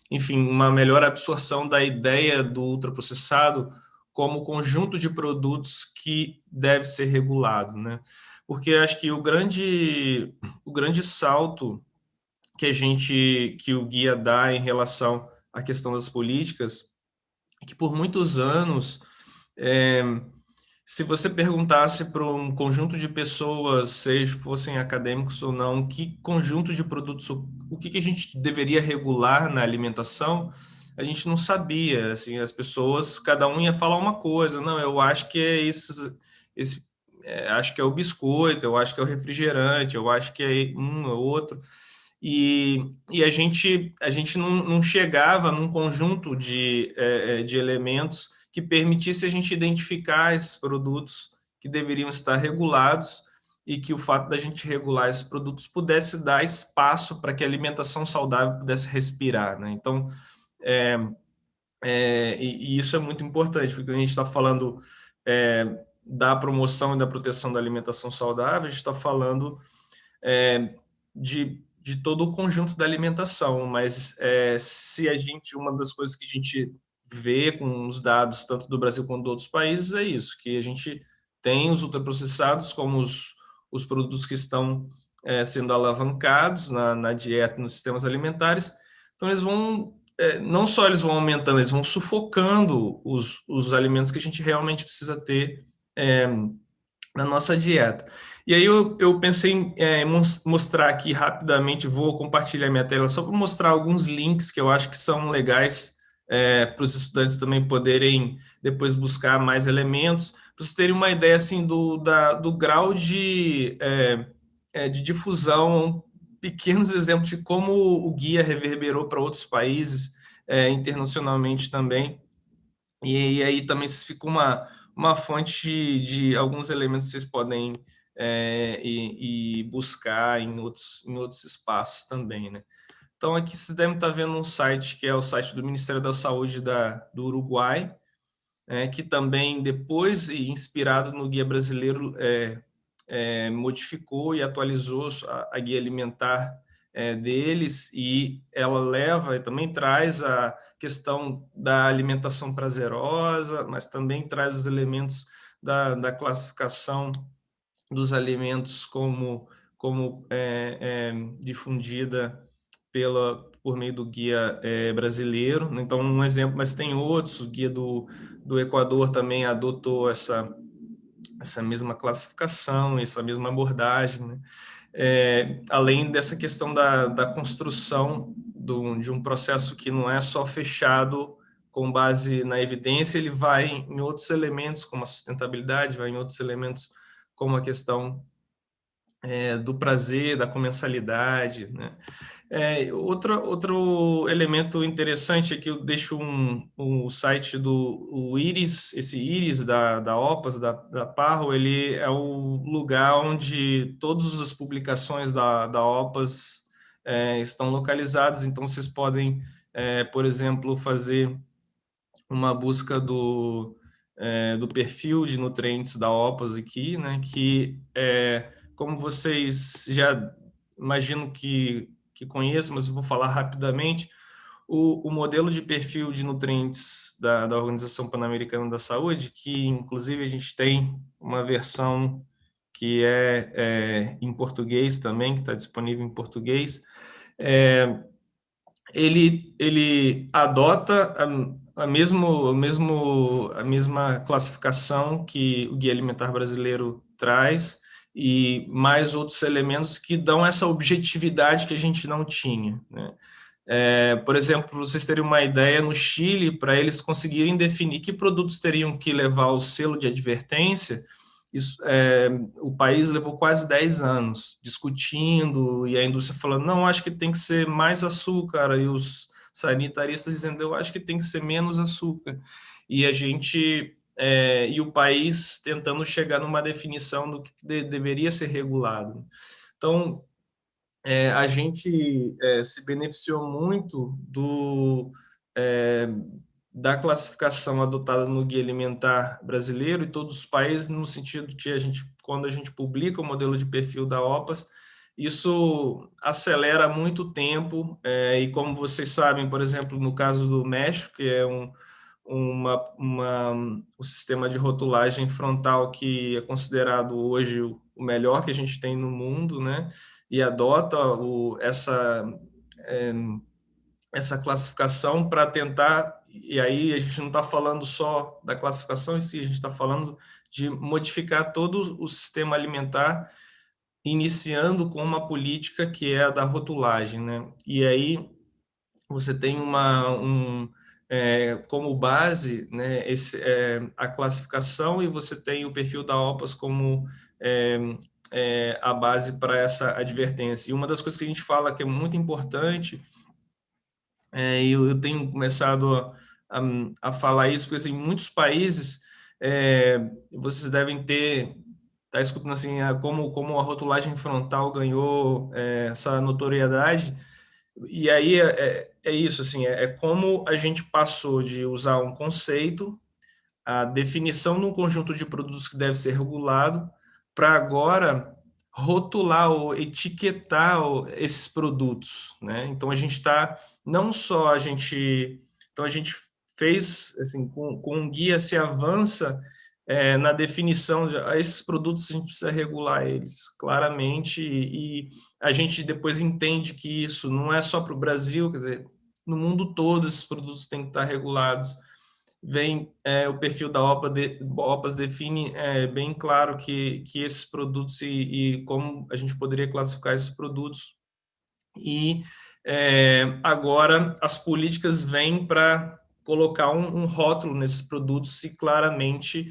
enfim, uma melhor absorção da ideia do ultraprocessado como conjunto de produtos que deve ser regulado, né? Porque acho que o grande salto que o guia dá em relação à questão das políticas é que por muitos anos, se você perguntasse para um conjunto de pessoas, seja fossem acadêmicos ou não, que conjunto de produtos, o que a gente deveria regular na alimentação, a gente não sabia. Assim, as pessoas, cada um ia falar uma coisa. Não, eu acho que é acho que é o biscoito, eu acho que é o refrigerante, eu acho que é um ou outro. E a gente não chegava num conjunto de elementos que permitisse a gente identificar esses produtos que deveriam estar regulados e que o fato da gente regular esses produtos pudesse dar espaço para que a alimentação saudável pudesse respirar, né? Então, e isso é muito importante, porque a gente está falando da promoção e da proteção da alimentação saudável, a gente está falando de todo o conjunto da alimentação, mas se uma das coisas que a gente vê com os dados, tanto do Brasil quanto de outros países, é isso, que a gente tem os ultraprocessados como os produtos que estão sendo alavancados na dieta, nos sistemas alimentares, então eles vão, não só eles vão aumentando, eles vão sufocando os alimentos que a gente realmente precisa ter na nossa dieta. E aí eu pensei em mostrar aqui rapidamente, vou compartilhar minha tela só para mostrar alguns links que eu acho que são legais para os estudantes também poderem depois buscar mais elementos, para vocês terem uma ideia assim do grau de difusão, pequenos exemplos de como o guia reverberou para outros países internacionalmente também. E aí também fica uma fonte de alguns elementos que vocês podem e buscar em outros espaços também, né? Então, aqui vocês devem estar vendo um site que é o site do Ministério da Saúde do Uruguai, que também, depois, inspirado no Guia Brasileiro, modificou e atualizou a guia alimentar deles, e ela leva e também traz a questão da alimentação prazerosa, mas também traz os elementos da classificação dos alimentos como difundida por meio do guia brasileiro. Então, um exemplo, mas tem outros, o guia do Equador também adotou essa mesma classificação, essa mesma abordagem, né? Além dessa questão da construção de um processo que não é só fechado com base na evidência, ele vai em outros elementos, como a sustentabilidade, vai em outros elementos, como a questão do prazer, da comensalidade, né? Outro elemento interessante é que eu deixo o site do IRIS, esse IRIS da OPAS, da PAHO, ele é o lugar onde todas as publicações da OPAS estão localizadas, então vocês podem, por exemplo, fazer uma busca do perfil de nutrientes da OPAS aqui, né, que, como vocês já imagino que conheçam, mas eu vou falar rapidamente, o modelo de perfil de nutrientes da Organização Pan-Americana da Saúde, que inclusive a gente tem uma versão que em português também, que está disponível em português, ele adota a mesma classificação que o Guia Alimentar Brasileiro traz, e mais outros elementos que dão essa objetividade que a gente não tinha, né? Por exemplo, para vocês terem uma ideia, no Chile, para eles conseguirem definir que produtos teriam que levar o selo de advertência, o país levou quase 10 anos discutindo, e a indústria falando, não, acho que tem que ser mais açúcar, e os sanitaristas dizendo, eu acho que tem que ser menos açúcar. E e o país tentando chegar numa definição do que deveria ser regulado. Então, a gente se beneficiou muito da classificação adotada no Guia Alimentar Brasileiro e todos os países, no sentido que quando a gente publica o modelo de perfil da OPAS, isso acelera muito o tempo, e como vocês sabem, por exemplo, no caso do México, que é o sistema de rotulagem frontal que é considerado hoje o melhor que a gente tem no mundo, né? E adota essa classificação para tentar, e aí a gente não está falando só da classificação em si, a gente está falando de modificar todo o sistema alimentar, iniciando com uma política que é a da rotulagem, né? E aí você tem como base, né, a classificação, e você tem o perfil da OPAS como a base para essa advertência. E uma das coisas que a gente fala que é muito importante, e eu tenho começado a falar isso, porque assim, em muitos países vocês devem estar escutando assim, como a rotulagem frontal ganhou essa notoriedade. E aí é isso, assim, como a gente passou de usar um conceito a definição de um conjunto de produtos que deve ser regulado, para agora rotular ou etiquetar esses produtos, né? Então a gente está, não só a gente fez, assim, com um guia se avança na definição de esses produtos, a gente precisa regular eles claramente, e a gente depois entende que isso não é só para o Brasil, quer dizer, no mundo todo esses produtos têm que estar regulados. Vem o perfil da OPAS define bem claro que esses produtos e como a gente poderia classificar esses produtos, e agora as políticas vêm para colocar um rótulo nesses produtos e claramente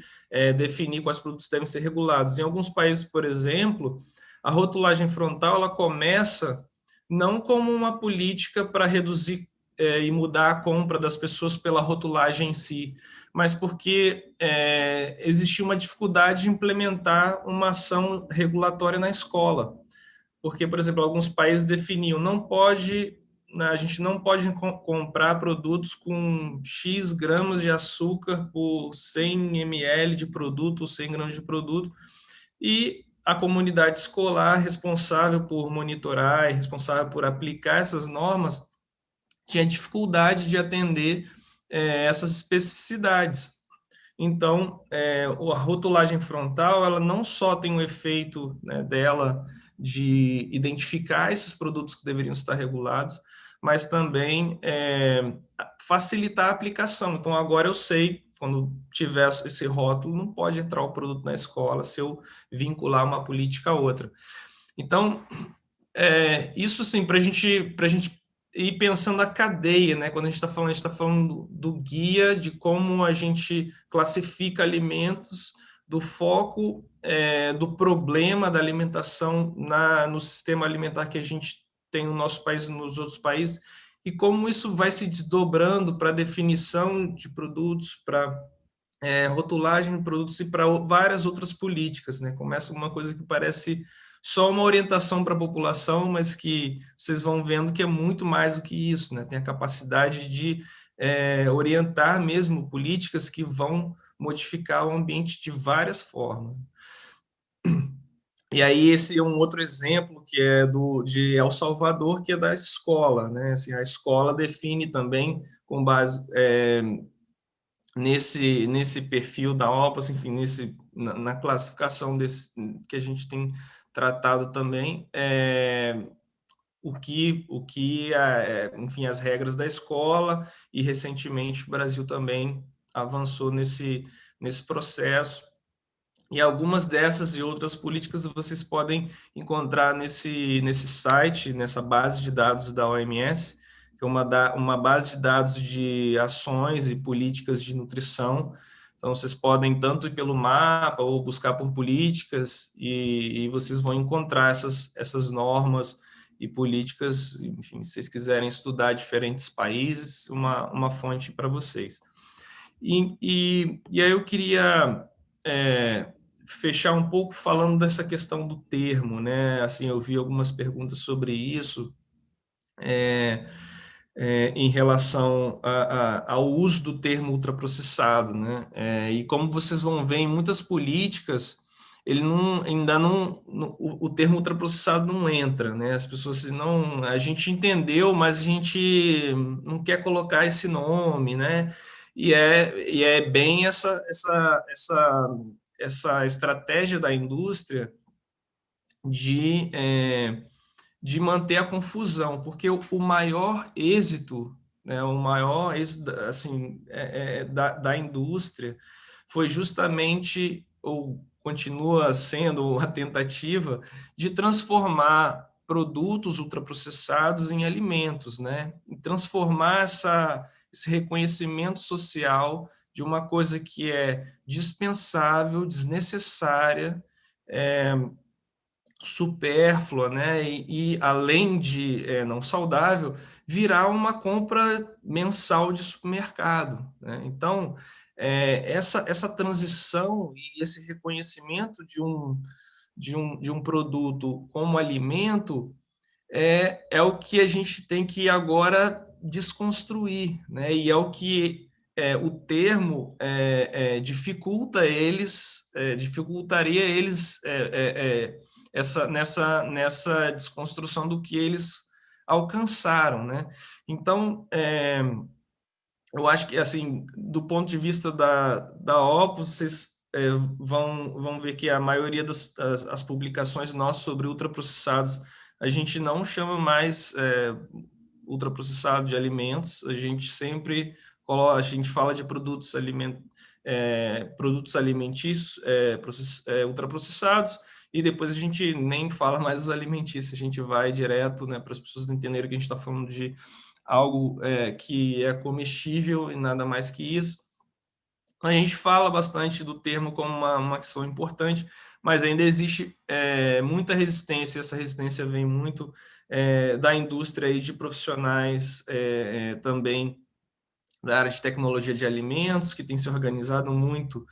definir quais produtos devem ser regulados. Em alguns países, por exemplo, a rotulagem frontal ela começa não como uma política para reduzir e mudar a compra das pessoas pela rotulagem em si, mas porque existia uma dificuldade de implementar uma ação regulatória na escola. Porque, por exemplo, alguns países definiam, a gente não pode comprar produtos com X gramas de açúcar por 100 ml de produto, ou 100 gramas de produto, e a comunidade escolar responsável por monitorar e responsável por aplicar essas normas tinha dificuldade de atender essas especificidades. Então, a rotulagem frontal, ela não só tem o efeito, né, dela de identificar esses produtos que deveriam estar regulados, mas também facilitar a aplicação. Então, agora eu sei, quando tiver esse rótulo, não pode entrar o produto na escola se eu vincular uma política a outra. Então, isso sim, para a gente ir pensando a cadeia, né? Quando a gente está falando do guia, de como a gente classifica alimentos, do foco do problema da alimentação no sistema alimentar que a gente tem no nosso país e nos outros países, e como isso vai se desdobrando para definição de produtos, para rotulagem de produtos e para várias outras políticas, né? Começa uma coisa que parece só uma orientação para a população, mas que vocês vão vendo que é muito mais do que isso, né? Tem a capacidade de orientar mesmo políticas que vão modificar o ambiente de várias formas. E aí esse é um outro exemplo que é de El Salvador, que é da escola, né? Assim, a escola define também com base nesse perfil da OPAS, enfim, na classificação que a gente tem tratado também, enfim, as regras da escola, e recentemente o Brasil também avançou nesse processo, e algumas dessas e outras políticas vocês podem encontrar nesse site, nessa base de dados da OMS, que é uma base de dados de ações e políticas de nutrição. Então, vocês podem tanto ir pelo mapa ou buscar por políticas, e vocês vão encontrar essas normas e políticas, enfim, se vocês quiserem estudar diferentes países, uma fonte para vocês. E aí eu queria fechar um pouco falando dessa questão do termo, né? Assim, eu vi algumas perguntas sobre isso, em relação ao uso do termo ultraprocessado, né? E como vocês vão ver em muitas políticas, o termo ultraprocessado não entra, né? As pessoas a gente entendeu, mas a gente não quer colocar esse nome, né? E é bem essa estratégia da indústria de manter a confusão, porque o maior êxito, né, assim, da indústria foi justamente, ou continua sendo a tentativa de transformar produtos ultraprocessados em alimentos, né? E transformar esse reconhecimento social de uma coisa que é dispensável, desnecessária, supérflua, né? E além de não saudável, virar uma compra mensal de supermercado, né? Então, essa transição e esse reconhecimento de um produto como alimento é o que a gente tem que agora desconstruir, né? E é o que o termo dificultaria eles nessa desconstrução do que eles alcançaram, né? Então, eu acho que, assim, do ponto de vista da Opus, vocês vão ver que a maioria das publicações nossas sobre ultraprocessados, a gente não chama mais ultraprocessado de alimentos, a gente sempre coloca, a gente fala de produtos alimentícios ultraprocessados, e depois a gente nem fala mais dos alimentícios, a gente vai direto, né, para as pessoas entenderem que a gente está falando de algo que é comestível e nada mais que isso. A gente fala bastante do termo como uma questão importante, mas ainda existe muita resistência, essa resistência vem muito da indústria e de profissionais também da área de tecnologia de alimentos, que tem se organizado muito,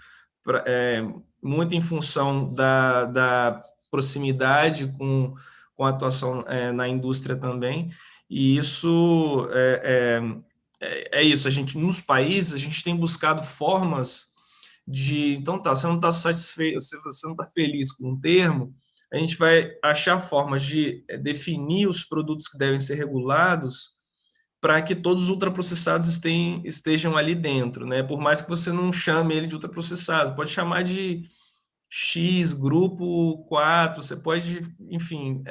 muito em função da proximidade com a atuação na indústria também, e isso isso, a gente, nos países, a gente tem buscado formas de, então tá, você não está satisfeito, você não está feliz com um termo, a gente vai achar formas de definir os produtos que devem ser regulados para que todos os ultraprocessados estejam ali dentro, né? Por mais que você não chame ele de ultraprocessado, pode chamar de X, grupo 4, você pode, enfim,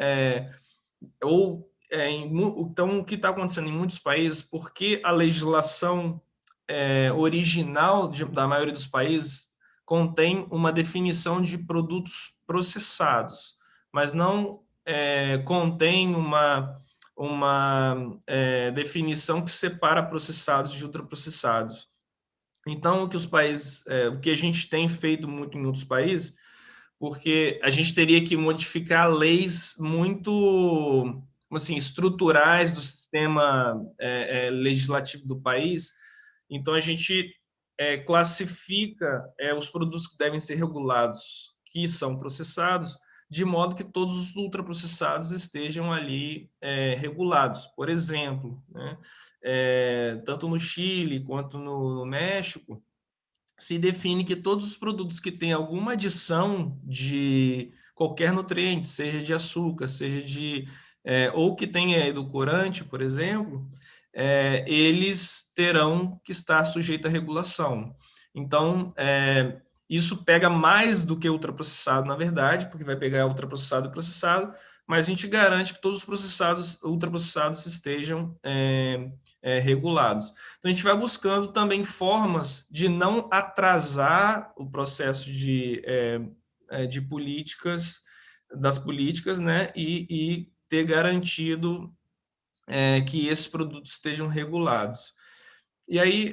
então, o que está acontecendo em muitos países, porque a legislação original da maioria dos países contém uma definição de produtos processados, mas não contém uma definição que separa processados de ultraprocessados. Então, o que a gente tem feito muito em outros países, porque a gente teria que modificar leis muito, assim, estruturais do sistema legislativo do país. Então, a gente classifica os produtos que devem ser regulados, que são processados, de modo que todos os ultraprocessados estejam ali regulados. Por exemplo, né, tanto no Chile quanto no México, se define que todos os produtos que têm alguma adição de qualquer nutriente, seja de açúcar, seja ou que tenha edulcorante, por exemplo, eles terão que estar sujeitos à regulação. Então, isso pega mais do que ultraprocessado, na verdade, porque vai pegar ultraprocessado e processado, mas a gente garante que todos os ultraprocessados estejam regulados. Então, a gente vai buscando também formas de não atrasar o processo de das políticas, né, e ter garantido que esses produtos estejam regulados. E aí,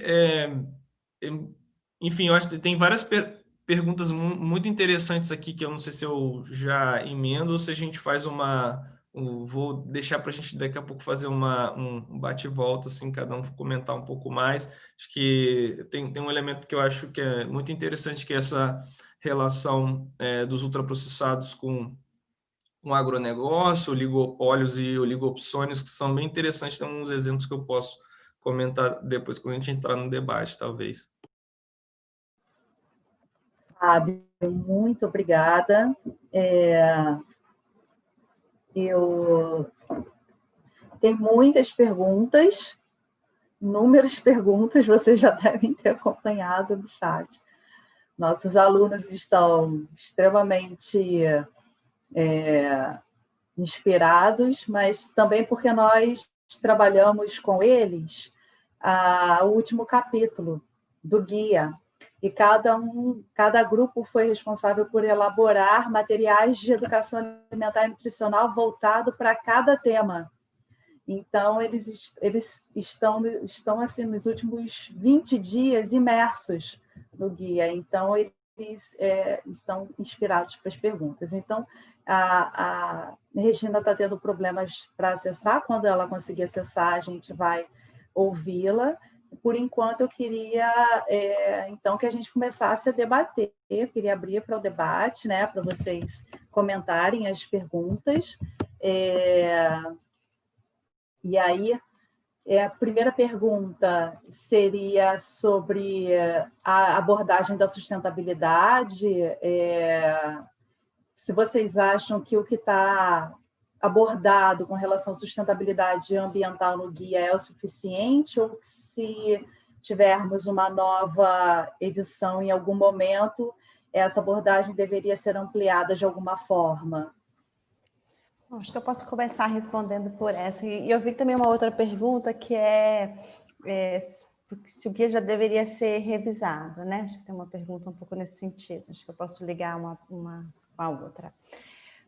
enfim, eu acho que tem várias perguntas muito interessantes aqui que eu não sei se eu já emendo ou se a gente faz vou deixar para a gente daqui a pouco fazer um bate-volta, assim, cada um comentar um pouco mais. Acho que tem um elemento que eu acho que é muito interessante, que é essa relação dos ultraprocessados com o agronegócio, oligopólios e oligopsônios, que são bem interessantes. Tem uns exemplos que eu posso comentar depois, quando a gente entrar no debate, talvez. Fábio, muito obrigada. Eu tenho muitas perguntas, inúmeras perguntas, vocês já devem ter acompanhado no chat. Nossos alunos estão extremamente inspirados, mas também porque nós trabalhamos com eles o último capítulo do guia, e cada grupo foi responsável por elaborar materiais de educação alimentar e nutricional voltado para cada tema. Então, eles estão assim, nos últimos 20 dias imersos no guia. Então, eles estão inspirados para as perguntas. Então, a Regina está tendo problemas para acessar. Quando ela conseguir acessar, a gente vai ouvi-la. Por enquanto, eu queria, então, que a gente começasse a debater. Eu queria abrir para o debate, né, para vocês comentarem as perguntas. E aí, A primeira pergunta seria sobre a abordagem da sustentabilidade. Se vocês acham que o que está abordado com relação à sustentabilidade ambiental no guia é o suficiente, ou que, se tivermos uma nova edição em algum momento, essa abordagem deveria ser ampliada de alguma forma. Acho que eu posso começar respondendo por essa. E eu vi também uma outra pergunta, que é se o guia já deveria ser revisado, né? Acho que tem uma pergunta um pouco nesse sentido. Acho que eu posso ligar uma com a outra.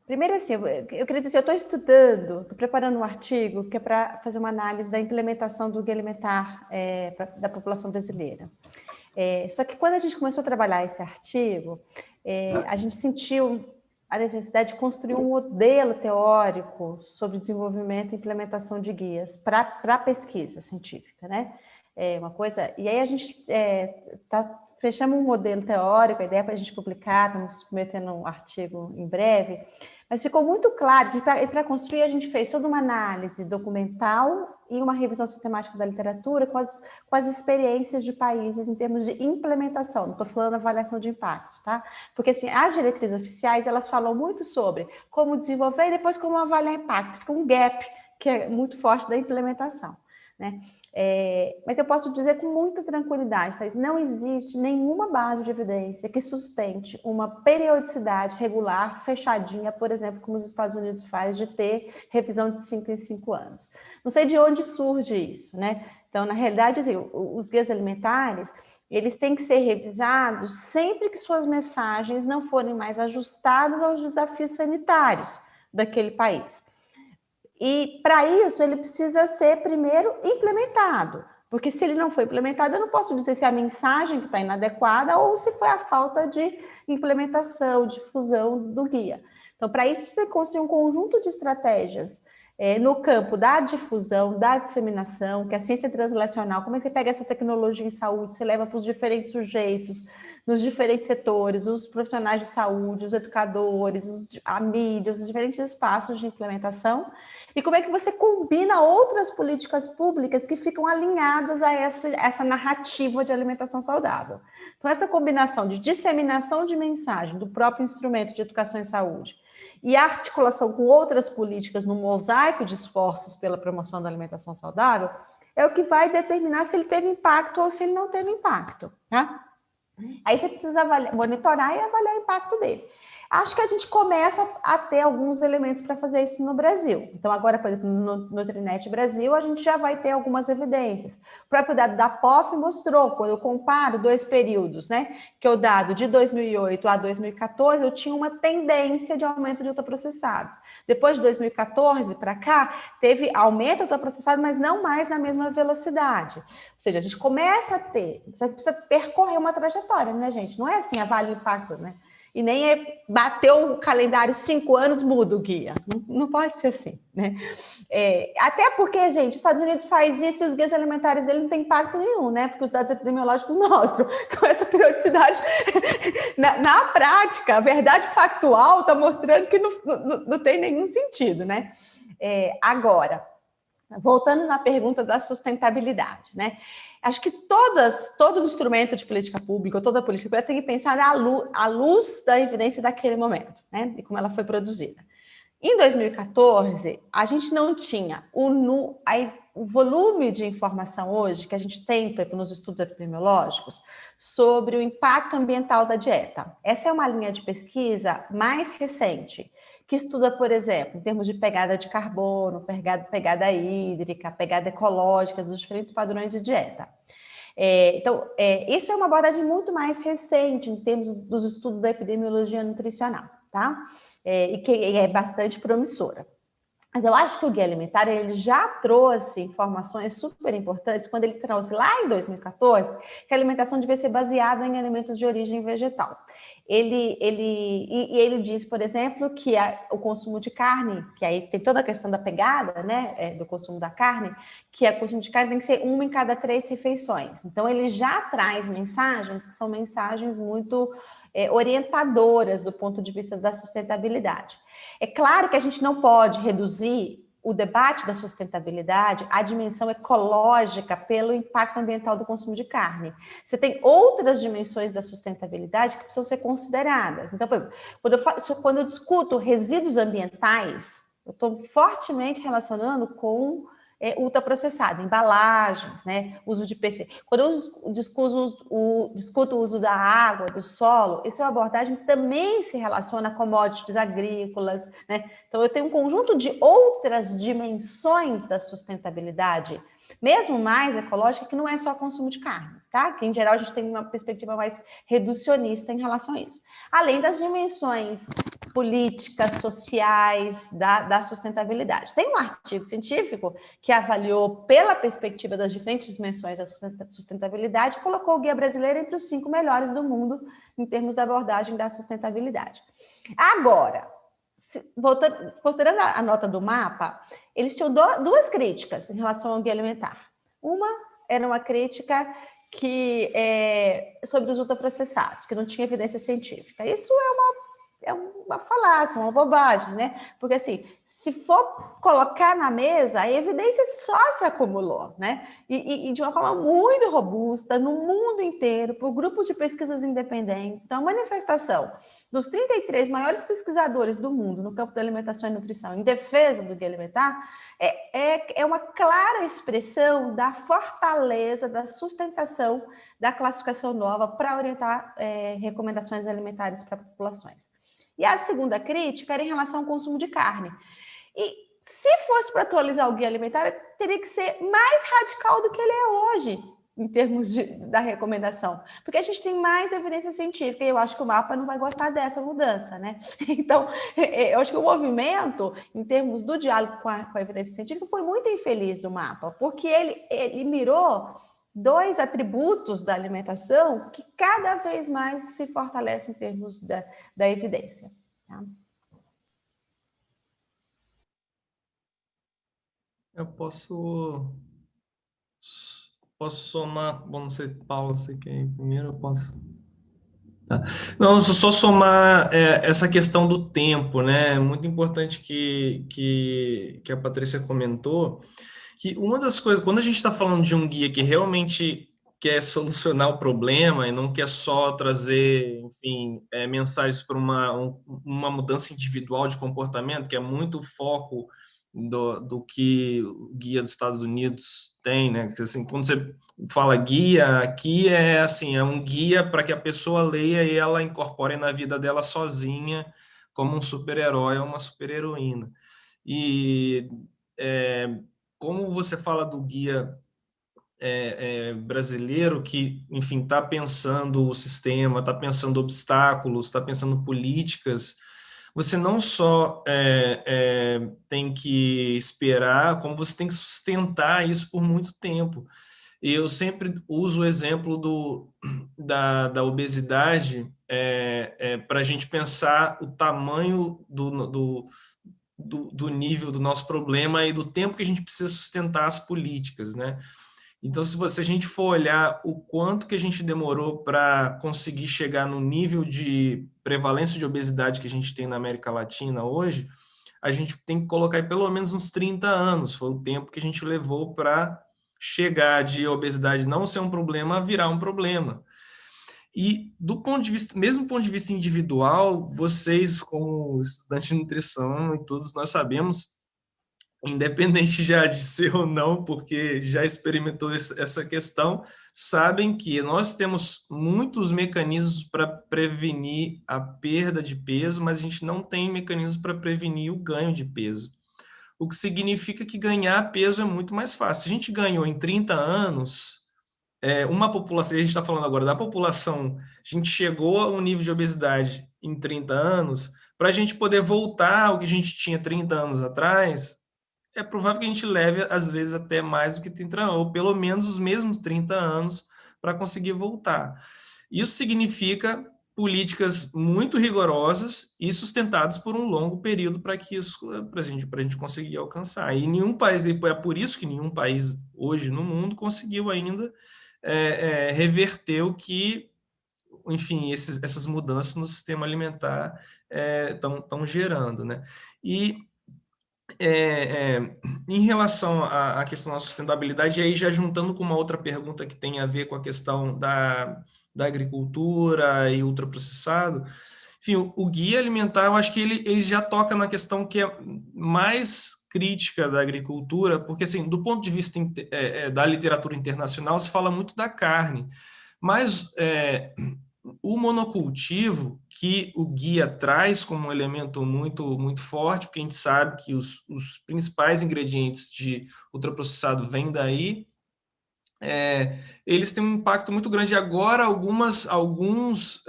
Primeiro, assim, eu queria dizer, eu estou estudando, estou preparando um artigo que é para fazer uma análise da implementação do guia alimentar da população brasileira. Só que quando a gente começou a trabalhar esse artigo, a gente sentiu a necessidade de construir um modelo teórico sobre desenvolvimento e implementação de guias para pesquisa científica, né? Uma coisa. E aí a gente fechamos um modelo teórico, a ideia para a gente publicar, estamos submetendo um artigo em breve, mas ficou muito claro, e para construir a gente fez toda uma análise documental e uma revisão sistemática da literatura com as experiências de países em termos de implementação, não estou falando avaliação de impacto, tá? Porque assim, as diretrizes oficiais, elas falam muito sobre como desenvolver e depois como avaliar impacto, fica um gap que é muito forte da implementação, né? Mas eu posso dizer com muita tranquilidade, Thaís, não existe nenhuma base de evidência que sustente uma periodicidade regular, fechadinha, por exemplo, como os Estados Unidos faz, de ter revisão de 5 em 5 anos. Não sei de onde surge isso, né? Então, na realidade, assim, os guias alimentares, eles têm que ser revisados sempre que suas mensagens não forem mais ajustadas aos desafios sanitários daquele país. E, para isso, ele precisa ser, primeiro, implementado. Porque se ele não foi implementado, eu não posso dizer se é a mensagem que está inadequada ou se foi a falta de implementação, difusão do guia. Então, para isso, você tem que construir um conjunto de estratégias no campo da difusão, da disseminação, que é a ciência translacional. Como é que você pega essa tecnologia em saúde, você leva para os diferentes sujeitos, nos diferentes setores, os profissionais de saúde, os educadores, a mídia, os diferentes espaços de implementação, e como é que você combina outras políticas públicas que ficam alinhadas a essa narrativa de alimentação saudável. Então, essa combinação de disseminação de mensagem do próprio instrumento de educação e saúde e a articulação com outras políticas no mosaico de esforços pela promoção da alimentação saudável é o que vai determinar se ele teve impacto ou se ele não teve impacto, tá? Aí você precisa monitorar e avaliar o impacto dele. Acho que a gente começa a ter alguns elementos para fazer isso no Brasil. Então, agora, por exemplo, no Nutrinet Brasil, a gente já vai ter algumas evidências. O próprio dado da POF mostrou, quando eu comparo 2 períodos, né, que é o dado de 2008 a 2014, eu tinha uma tendência de aumento de ultraprocessados. Depois de 2014 para cá, teve aumento de ultraprocessados, mas não mais na mesma velocidade. Ou seja, a gente começa a ter, só que precisa percorrer uma trajetória, né, gente? Não é assim, avalia o impacto, né? E nem bateu o calendário 5 anos, muda o guia. Não pode ser assim, né? Até porque, gente, os Estados Unidos faz isso e os guias alimentares dele não tem impacto nenhum, né? Porque os dados epidemiológicos mostram. Então, essa periodicidade, na prática, a verdade factual está mostrando que não tem nenhum sentido, né? Agora, voltando na pergunta da sustentabilidade, né? Acho que todo instrumento de política pública, toda política pública tem que pensar à luz da evidência daquele momento, né? E como ela foi produzida. Em 2014, a gente não tinha o volume de informação hoje que a gente tem nos estudos epidemiológicos sobre o impacto ambiental da dieta. Essa é uma linha de pesquisa mais recente, que estuda, por exemplo, em termos de pegada de carbono, pegada hídrica, pegada ecológica dos diferentes padrões de dieta. Então, isso é uma abordagem muito mais recente em termos dos estudos da epidemiologia nutricional, tá? E que é bastante promissora. Mas eu acho que o Guia Alimentar ele já trouxe informações super importantes quando ele trouxe lá em 2014 que a alimentação devia ser baseada em alimentos de origem vegetal. Ele diz, por exemplo, que o consumo de carne, que aí tem toda a questão da pegada, né, do consumo da carne, que o consumo de carne tem que ser 1 em cada 3 refeições. Então, ele já traz mensagens que são mensagens muito orientadoras do ponto de vista da sustentabilidade. É claro que a gente não pode reduzir o debate da sustentabilidade a dimensão ecológica pelo impacto ambiental do consumo de carne. Você tem outras dimensões da sustentabilidade que precisam ser consideradas. Então, por exemplo, quando eu discuto resíduos ambientais, eu estou fortemente relacionando com ultraprocessado, embalagens, né, uso de pesticídios. Quando eu discuto o uso da água, do solo, essa abordagem também se relaciona a commodities agrícolas, né? Então, eu tenho um conjunto de outras dimensões da sustentabilidade, mesmo mais ecológica, que não é só consumo de carne, tá? Que, em geral, a gente tem uma perspectiva mais reducionista em relação a isso. Além das dimensões políticas, sociais, da sustentabilidade. Tem um artigo científico que avaliou pela perspectiva das diferentes dimensões da sustentabilidade e colocou o Guia Brasileiro entre os 5 melhores do mundo em termos da abordagem da sustentabilidade. Agora, considerando a nota do mapa, eles tinham 2 críticas em relação ao guia alimentar. Uma era uma crítica sobre os ultraprocessados, que não tinha evidência científica. Isso é uma falácia, uma bobagem, né? Porque, assim, se for colocar na mesa, a evidência só se acumulou, né? E de uma forma muito robusta, no mundo inteiro, por grupos de pesquisas independentes. Então, a manifestação dos 33 maiores pesquisadores do mundo no campo da alimentação e nutrição em defesa do guia alimentar é uma clara expressão da fortaleza, da sustentação da classificação nova para orientar recomendações alimentares para populações. E a segunda crítica era em relação ao consumo de carne. E se fosse para atualizar o guia alimentar, teria que ser mais radical do que ele é hoje, em termos da recomendação. Porque a gente tem mais evidência científica, e eu acho que o mapa não vai gostar dessa mudança, né? Então, eu acho que o movimento, em termos do diálogo com a evidência científica, foi muito infeliz do mapa, porque ele mirou 2 atributos da alimentação que cada vez mais se fortalecem em termos da evidência. Tá? Eu posso somar, bom, não sei, Paula, você quer ir primeiro? Eu posso. Tá. Não, só somar essa questão do tempo, né? É muito importante que a Patrícia comentou, que uma das coisas, quando a gente está falando de um guia que realmente quer solucionar o problema e não quer só trazer, enfim, mensagens para uma mudança individual de comportamento, que é muito o foco do que o guia dos Estados Unidos tem, né? Porque, assim, quando você fala guia, aqui é um guia para que a pessoa leia e ela incorpore na vida dela sozinha, como um super-herói ou uma super-heroína. E como você fala do guia brasileiro que, enfim, está pensando o sistema, está pensando obstáculos, está pensando políticas, você não só tem que esperar, como você tem que sustentar isso por muito tempo. E eu sempre uso o exemplo da obesidade para a gente pensar o tamanho do nível do nosso problema e do tempo que a gente precisa sustentar as políticas, né? Então, se a gente for olhar o quanto que a gente demorou para conseguir chegar no nível de prevalência de obesidade que a gente tem na América Latina hoje, a gente tem que colocar aí pelo menos uns 30 anos. Foi o tempo que a gente levou para chegar de obesidade não ser um problema a virar um problema. E do ponto de vista, mesmo do ponto de vista individual, vocês, como estudantes de nutrição e todos nós sabemos, independente já de ser ou não, porque já experimentou essa questão, sabem que nós temos muitos mecanismos para prevenir a perda de peso, mas a gente não tem mecanismos para prevenir o ganho de peso. O que significa que ganhar peso é muito mais fácil. Se a gente ganhou em 30 anos, uma população, a gente está falando agora da população, a gente chegou a um nível de obesidade em 30 anos, para a gente poder voltar ao que a gente tinha 30 anos atrás, é provável que a gente leve, às vezes, até mais do que 30 anos, ou pelo menos os mesmos 30 anos para conseguir voltar. Isso significa políticas muito rigorosas e sustentadas por um longo período para a gente conseguir alcançar. E nenhum país, é por isso que nenhum país hoje no mundo conseguiu ainda reverter o que, enfim, essas mudanças no sistema alimentar estão gerando, né? E Em relação à questão da sustentabilidade, e aí já juntando com uma outra pergunta que tem a ver com a questão da agricultura e ultraprocessado, enfim, o guia alimentar, eu acho que ele já toca na questão que é mais crítica da agricultura, porque, assim, do ponto de vista da literatura internacional, se fala muito da carne, mas o monocultivo, que o guia traz como um elemento muito, muito forte, porque a gente sabe que os principais ingredientes de ultraprocessado vêm daí, eles têm um impacto muito grande. Agora, alguns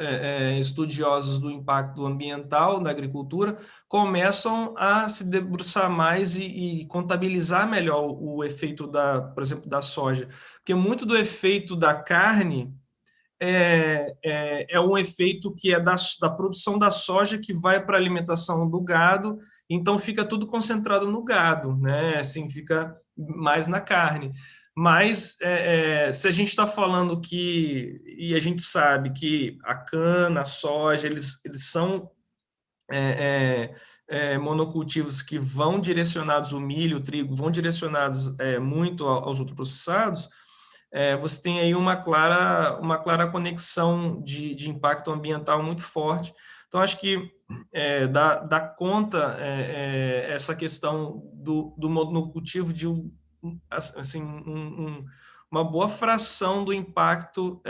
estudiosos do impacto ambiental da agricultura começam a se debruçar mais e contabilizar melhor o efeito, por exemplo, da soja. Porque muito do efeito da carne é um efeito que é da produção da soja que vai para a alimentação do gado, então fica tudo concentrado no gado, né? Assim, fica mais na carne. Mas se a gente está falando e a gente sabe que a cana, a soja, eles são monocultivos que vão direcionados, o milho, o trigo, vão direcionados muito aos ultraprocessados, você tem aí uma clara conexão de impacto ambiental muito forte. Então, acho que dá conta essa questão do monocultivo de assim, uma boa fração do impacto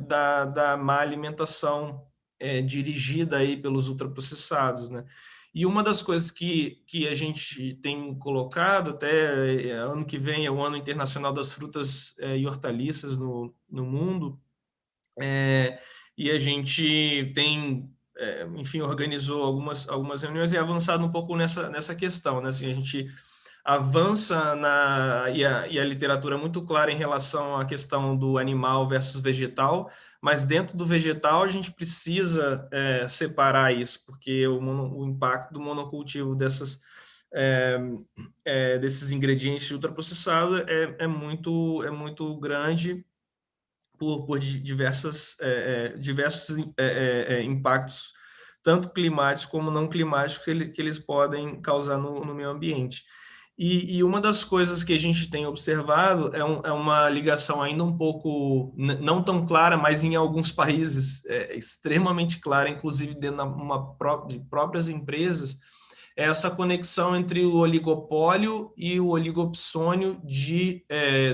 da má alimentação dirigida aí pelos ultraprocessados, né? E uma das coisas que a gente tem colocado, até ano que vem é o Ano Internacional das Frutas e Hortaliças no mundo, e a gente tem, enfim, organizou algumas reuniões e avançado um pouco nessa questão, né? Assim, a gente avança e a literatura é muito clara em relação à questão do animal versus vegetal, mas dentro do vegetal a gente precisa separar isso, porque o impacto do monocultivo desses ingredientes ultraprocessados é muito grande por diversos impactos, tanto climáticos como não climáticos, que eles podem causar no meio ambiente. E uma das coisas que a gente tem observado é uma ligação ainda um pouco, não tão clara, mas em alguns países extremamente clara, inclusive dentro de próprias empresas, é essa conexão entre o oligopólio e o oligopsônio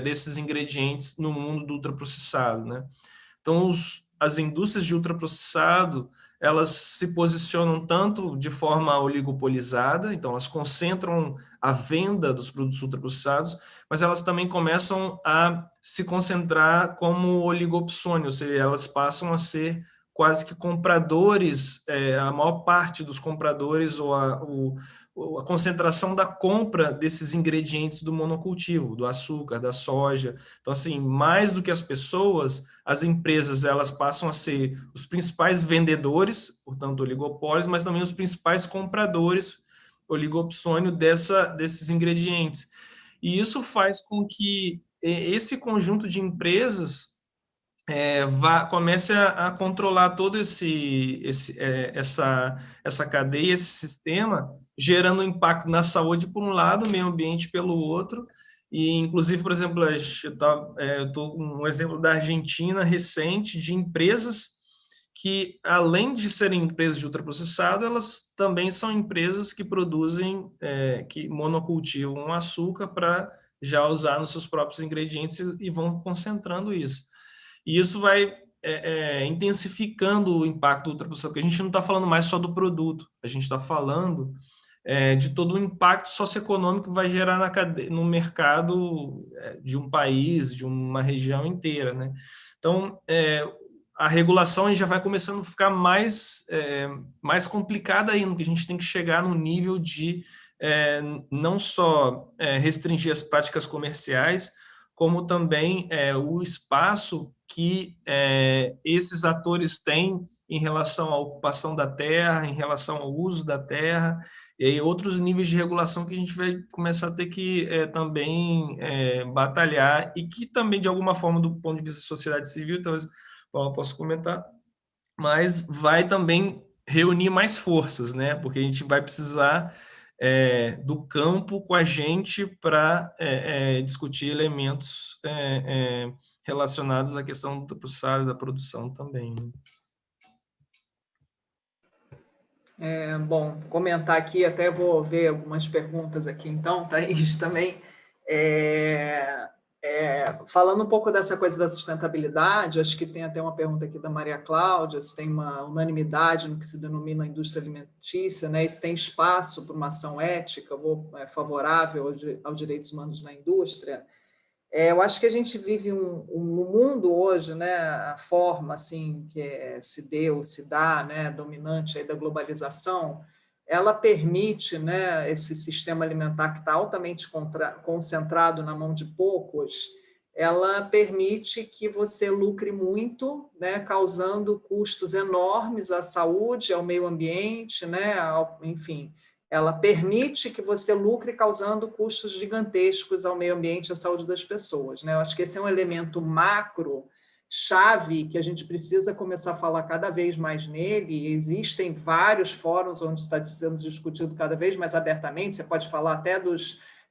desses ingredientes no mundo do ultraprocessado, né? Então, as indústrias de ultraprocessado, elas se posicionam tanto de forma oligopolizada, então elas concentram a venda dos produtos ultraprocessados, mas elas também começam a se concentrar como oligopsônio, ou seja, elas passam a ser quase que compradores, a maior parte dos compradores ou a concentração da compra desses ingredientes do monocultivo, do açúcar, da soja. Então, assim, mais do que as pessoas, as empresas elas passam a ser os principais vendedores, portanto, oligopólios, mas também os principais compradores, oligopsônio, desses ingredientes. E isso faz com que esse conjunto de empresas comece a controlar todo essa cadeia, esse sistema, gerando impacto na saúde por um lado, meio ambiente pelo outro. E, inclusive, por exemplo, eu estou com um exemplo da Argentina recente, de empresas que, além de serem empresas de ultraprocessado, elas também são empresas que produzem, que monocultivam açúcar para já usar nos seus próprios ingredientes e vão concentrando isso. E isso vai intensificando o impacto do ultraprocessado, porque a gente não está falando mais só do produto, a gente está falando de todo o impacto socioeconômico que vai gerar no mercado de um país, de uma região inteira, né? Então, a regulação já vai começando a ficar mais complicada ainda, porque a gente tem que chegar no nível de não só restringir as práticas comerciais, como também o espaço que esses atores têm em relação à ocupação da terra, em relação ao uso da terra, e aí outros níveis de regulação que a gente vai começar a ter que também batalhar, e que também, de alguma forma, do ponto de vista da sociedade civil, talvez eu posso comentar, mas vai também reunir mais forças, né? Porque a gente vai precisar do campo com a gente para discutir elementos relacionados à questão do processado e da produção também, né? Bom, comentar aqui, até vou ver algumas perguntas aqui, então, Thaís, também. Falando um pouco dessa coisa da sustentabilidade, acho que tem até uma pergunta aqui da Maria Cláudia, se tem uma unanimidade no que se denomina indústria alimentícia, né? E se tem espaço para uma ação ética favorável aos direitos humanos na indústria. Eu acho que a gente vive no mundo hoje, né, a forma assim que se dá, né, dominante aí da globalização, ela permite, né, esse sistema alimentar que está altamente concentrado na mão de poucos, ela permite que você lucre muito, né, causando custos enormes à saúde, ao meio ambiente, né, enfim. Ela permite que você lucre causando custos gigantescos ao meio ambiente e à saúde das pessoas, né? Eu acho que esse é um elemento macro, chave, que a gente precisa começar a falar cada vez mais nele. Existem vários fóruns onde está sendo discutido cada vez mais abertamente, você pode falar até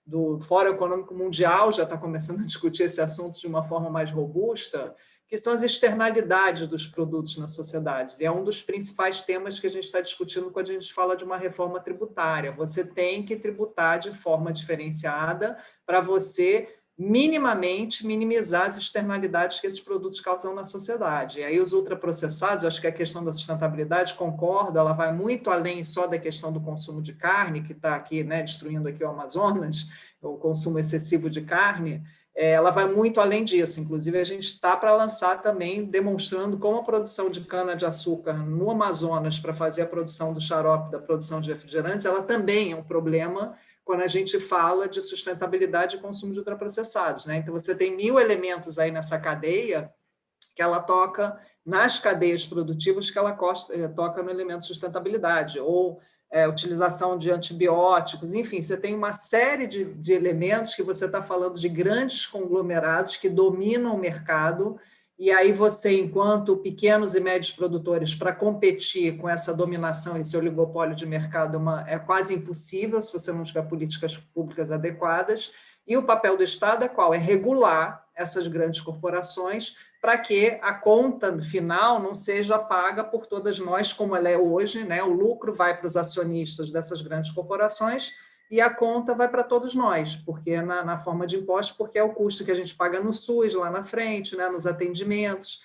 do Fórum Econômico Mundial, já está começando a discutir esse assunto de uma forma mais robusta, que são as externalidades dos produtos na sociedade. E é um dos principais temas que a gente está discutindo quando a gente fala de uma reforma tributária. Você tem que tributar de forma diferenciada para você minimamente minimizar as externalidades que esses produtos causam na sociedade. E aí os ultraprocessados, acho que a questão da sustentabilidade, concordo, ela vai muito além só da questão do consumo de carne, que está aqui, né, destruindo aqui o Amazonas, o consumo excessivo de carne. Ela vai muito além disso. Inclusive, a gente está para lançar também, demonstrando como a produção de cana-de-açúcar no Amazonas para fazer a produção do xarope, da produção de refrigerantes, ela também é um problema quando a gente fala de sustentabilidade e consumo de ultraprocessados, né? Então, você tem 1000 elementos aí nessa cadeia que ela toca nas cadeias produtivas, que ela toca no elemento sustentabilidade, ou utilização de antibióticos, enfim, você tem uma série de elementos que você está falando de grandes conglomerados que dominam o mercado, e aí você, enquanto pequenos e médios produtores, para competir com essa dominação, esse oligopólio de mercado, é quase impossível se você não tiver políticas públicas adequadas, e o papel do Estado é qual? É regular essas grandes corporações para que a conta final não seja paga por todas nós, como ela é hoje, né? O lucro vai para os acionistas dessas grandes corporações e a conta vai para todos nós, porque na forma de impostos, porque é o custo que a gente paga no SUS lá na frente, né? Nos atendimentos,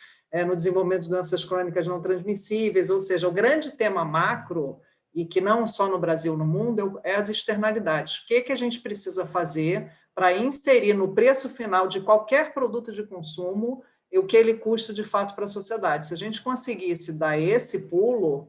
no desenvolvimento de doenças crônicas não transmissíveis, ou seja, o grande tema macro, e que não só no Brasil, no mundo, é as externalidades. O que a gente precisa fazer para inserir no preço final de qualquer produto de consumo o que ele custa de fato para a sociedade. Se a gente conseguisse dar esse pulo,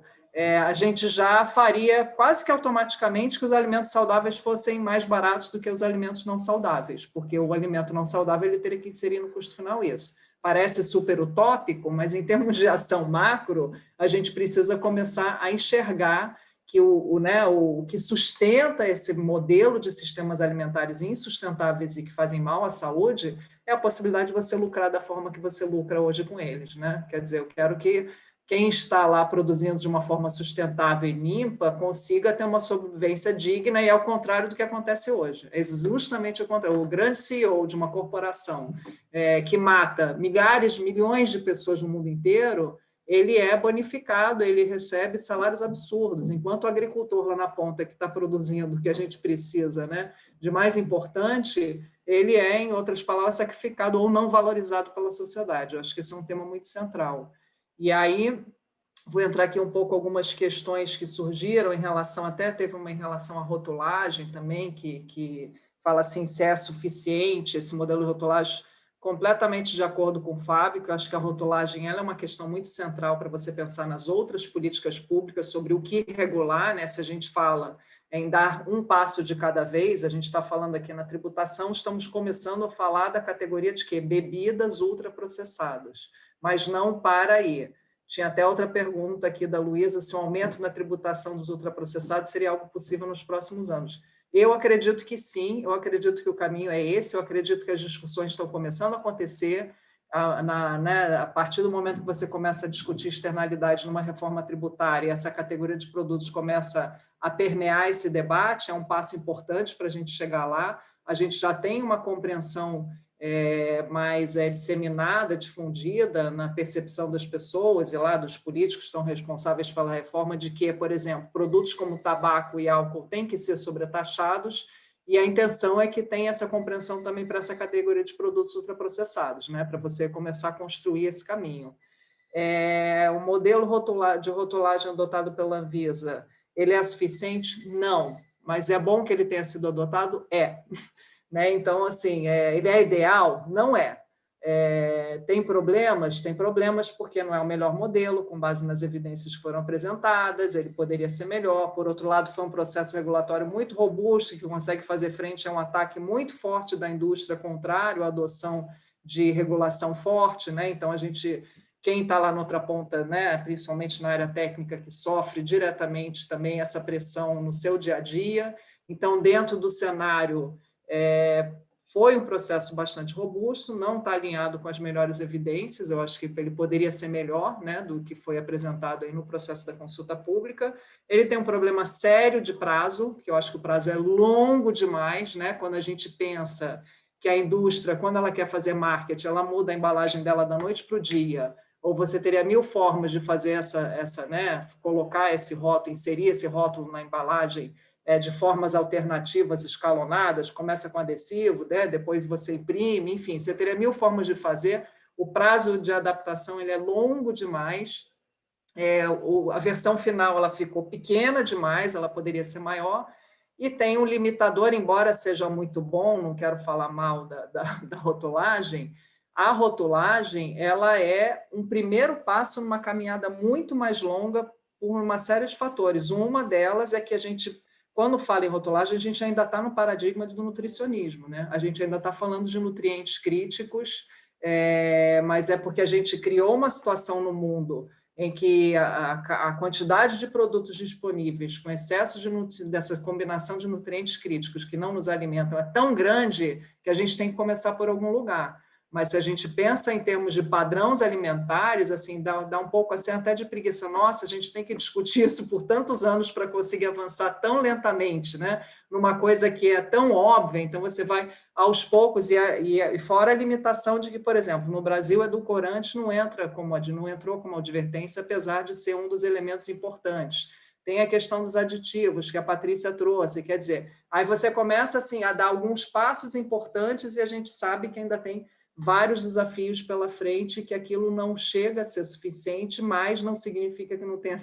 a gente já faria quase que automaticamente que os alimentos saudáveis fossem mais baratos do que os alimentos não saudáveis, porque o alimento não saudável ele teria que inserir no custo final isso. Parece super utópico, mas em termos de ação macro, a gente precisa começar a enxergar que o que sustenta esse modelo de sistemas alimentares insustentáveis e que fazem mal à saúde é a possibilidade de você lucrar da forma que você lucra hoje com eles, né? Quer dizer, eu quero que quem está lá produzindo de uma forma sustentável e limpa consiga ter uma sobrevivência digna, e ao contrário do que acontece hoje. É justamente o contrário. O grande CEO de uma corporação que mata milhares, milhões de pessoas no mundo inteiro, ele é bonificado, ele recebe salários absurdos, enquanto o agricultor lá na ponta que está produzindo o que a gente precisa, né, de mais importante, ele é, em outras palavras, sacrificado ou não valorizado pela sociedade. Eu acho que esse é um tema muito central. E aí, vou entrar aqui um pouco algumas questões que surgiram em relação, até teve uma em relação à rotulagem também, que fala assim, se é suficiente esse modelo de rotulagem. Completamente de acordo com o Fábio, que eu acho que a rotulagem ela é uma questão muito central para você pensar nas outras políticas públicas sobre o que regular, né? Se a gente fala em dar um passo de cada vez, a gente está falando aqui na tributação, estamos começando a falar da categoria de quê? Bebidas ultraprocessadas, mas não para aí. Tinha até outra pergunta aqui da Luísa, se o aumento na tributação dos ultraprocessados seria algo possível nos próximos anos. Eu acredito que sim, eu acredito que o caminho é esse, eu acredito que as discussões estão começando a acontecer, a partir do momento que você começa a discutir externalidade numa reforma tributária, essa categoria de produtos começa a permear esse debate, é um passo importante para a gente chegar lá. A gente já tem uma compreensão mais disseminada, difundida na percepção das pessoas e lá dos políticos que estão responsáveis pela reforma de que, por exemplo, produtos como tabaco e álcool têm que ser sobretaxados, e a intenção é que tenha essa compreensão também para essa categoria de produtos ultraprocessados, né, para você começar a construir esse caminho. O modelo de rotulagem adotado pela Anvisa, ele é suficiente? Não, mas é bom que ele tenha sido adotado? É. Né? Então, assim, ele é ideal? Não é. Tem problemas? Tem problemas porque não é o melhor modelo, com base nas evidências que foram apresentadas, ele poderia ser melhor. Por outro lado, foi um processo regulatório muito robusto, que consegue fazer frente a um ataque muito forte da indústria, contrário à adoção de regulação forte, né? Então, quem está lá na outra ponta, né, principalmente na área técnica, que sofre diretamente também essa pressão no seu dia a dia. Então, dentro do cenário, foi um processo bastante robusto, não está alinhado com as melhores evidências, eu acho que ele poderia ser melhor, né, do que foi apresentado aí no processo da consulta pública. Ele tem um problema sério de prazo, que eu acho que o prazo é longo demais, né, quando a gente pensa que a indústria, quando ela quer fazer marketing, ela muda a embalagem dela da noite para o dia, ou você teria 1000 formas de fazer né, colocar esse rótulo, inserir esse rótulo na embalagem, de formas alternativas escalonadas, começa com adesivo, né? Depois você imprime, enfim, você teria 1000 formas de fazer. O prazo de adaptação ele é longo demais, a versão final ela ficou pequena demais, ela poderia ser maior, e tem um limitador, embora seja muito bom, não quero falar mal da rotulagem, a rotulagem ela é um primeiro passo numa caminhada muito mais longa por uma série de fatores. Uma delas é que quando fala em rotulagem, a gente ainda está no paradigma do nutricionismo, né? A gente ainda está falando de nutrientes críticos, mas é porque a gente criou uma situação no mundo em que a quantidade de produtos disponíveis com excesso dessa combinação de nutrientes críticos que não nos alimentam é tão grande que a gente tem que começar por algum lugar. Mas se a gente pensa em termos de padrões alimentares, assim, dá um pouco assim até de preguiça. Nossa, a gente tem que discutir isso por tantos anos para conseguir avançar tão lentamente, né? Numa coisa que é tão óbvia. Então, você vai aos poucos, e fora a limitação de que, por exemplo, no Brasil, edulcorante não entrou como advertência, apesar de ser um dos elementos importantes. Tem a questão dos aditivos, que a Patrícia trouxe, quer dizer, aí você começa assim, a dar alguns passos importantes e a gente sabe que ainda tem vários desafios pela frente, que aquilo não chega a ser suficiente, mas não significa que não tenha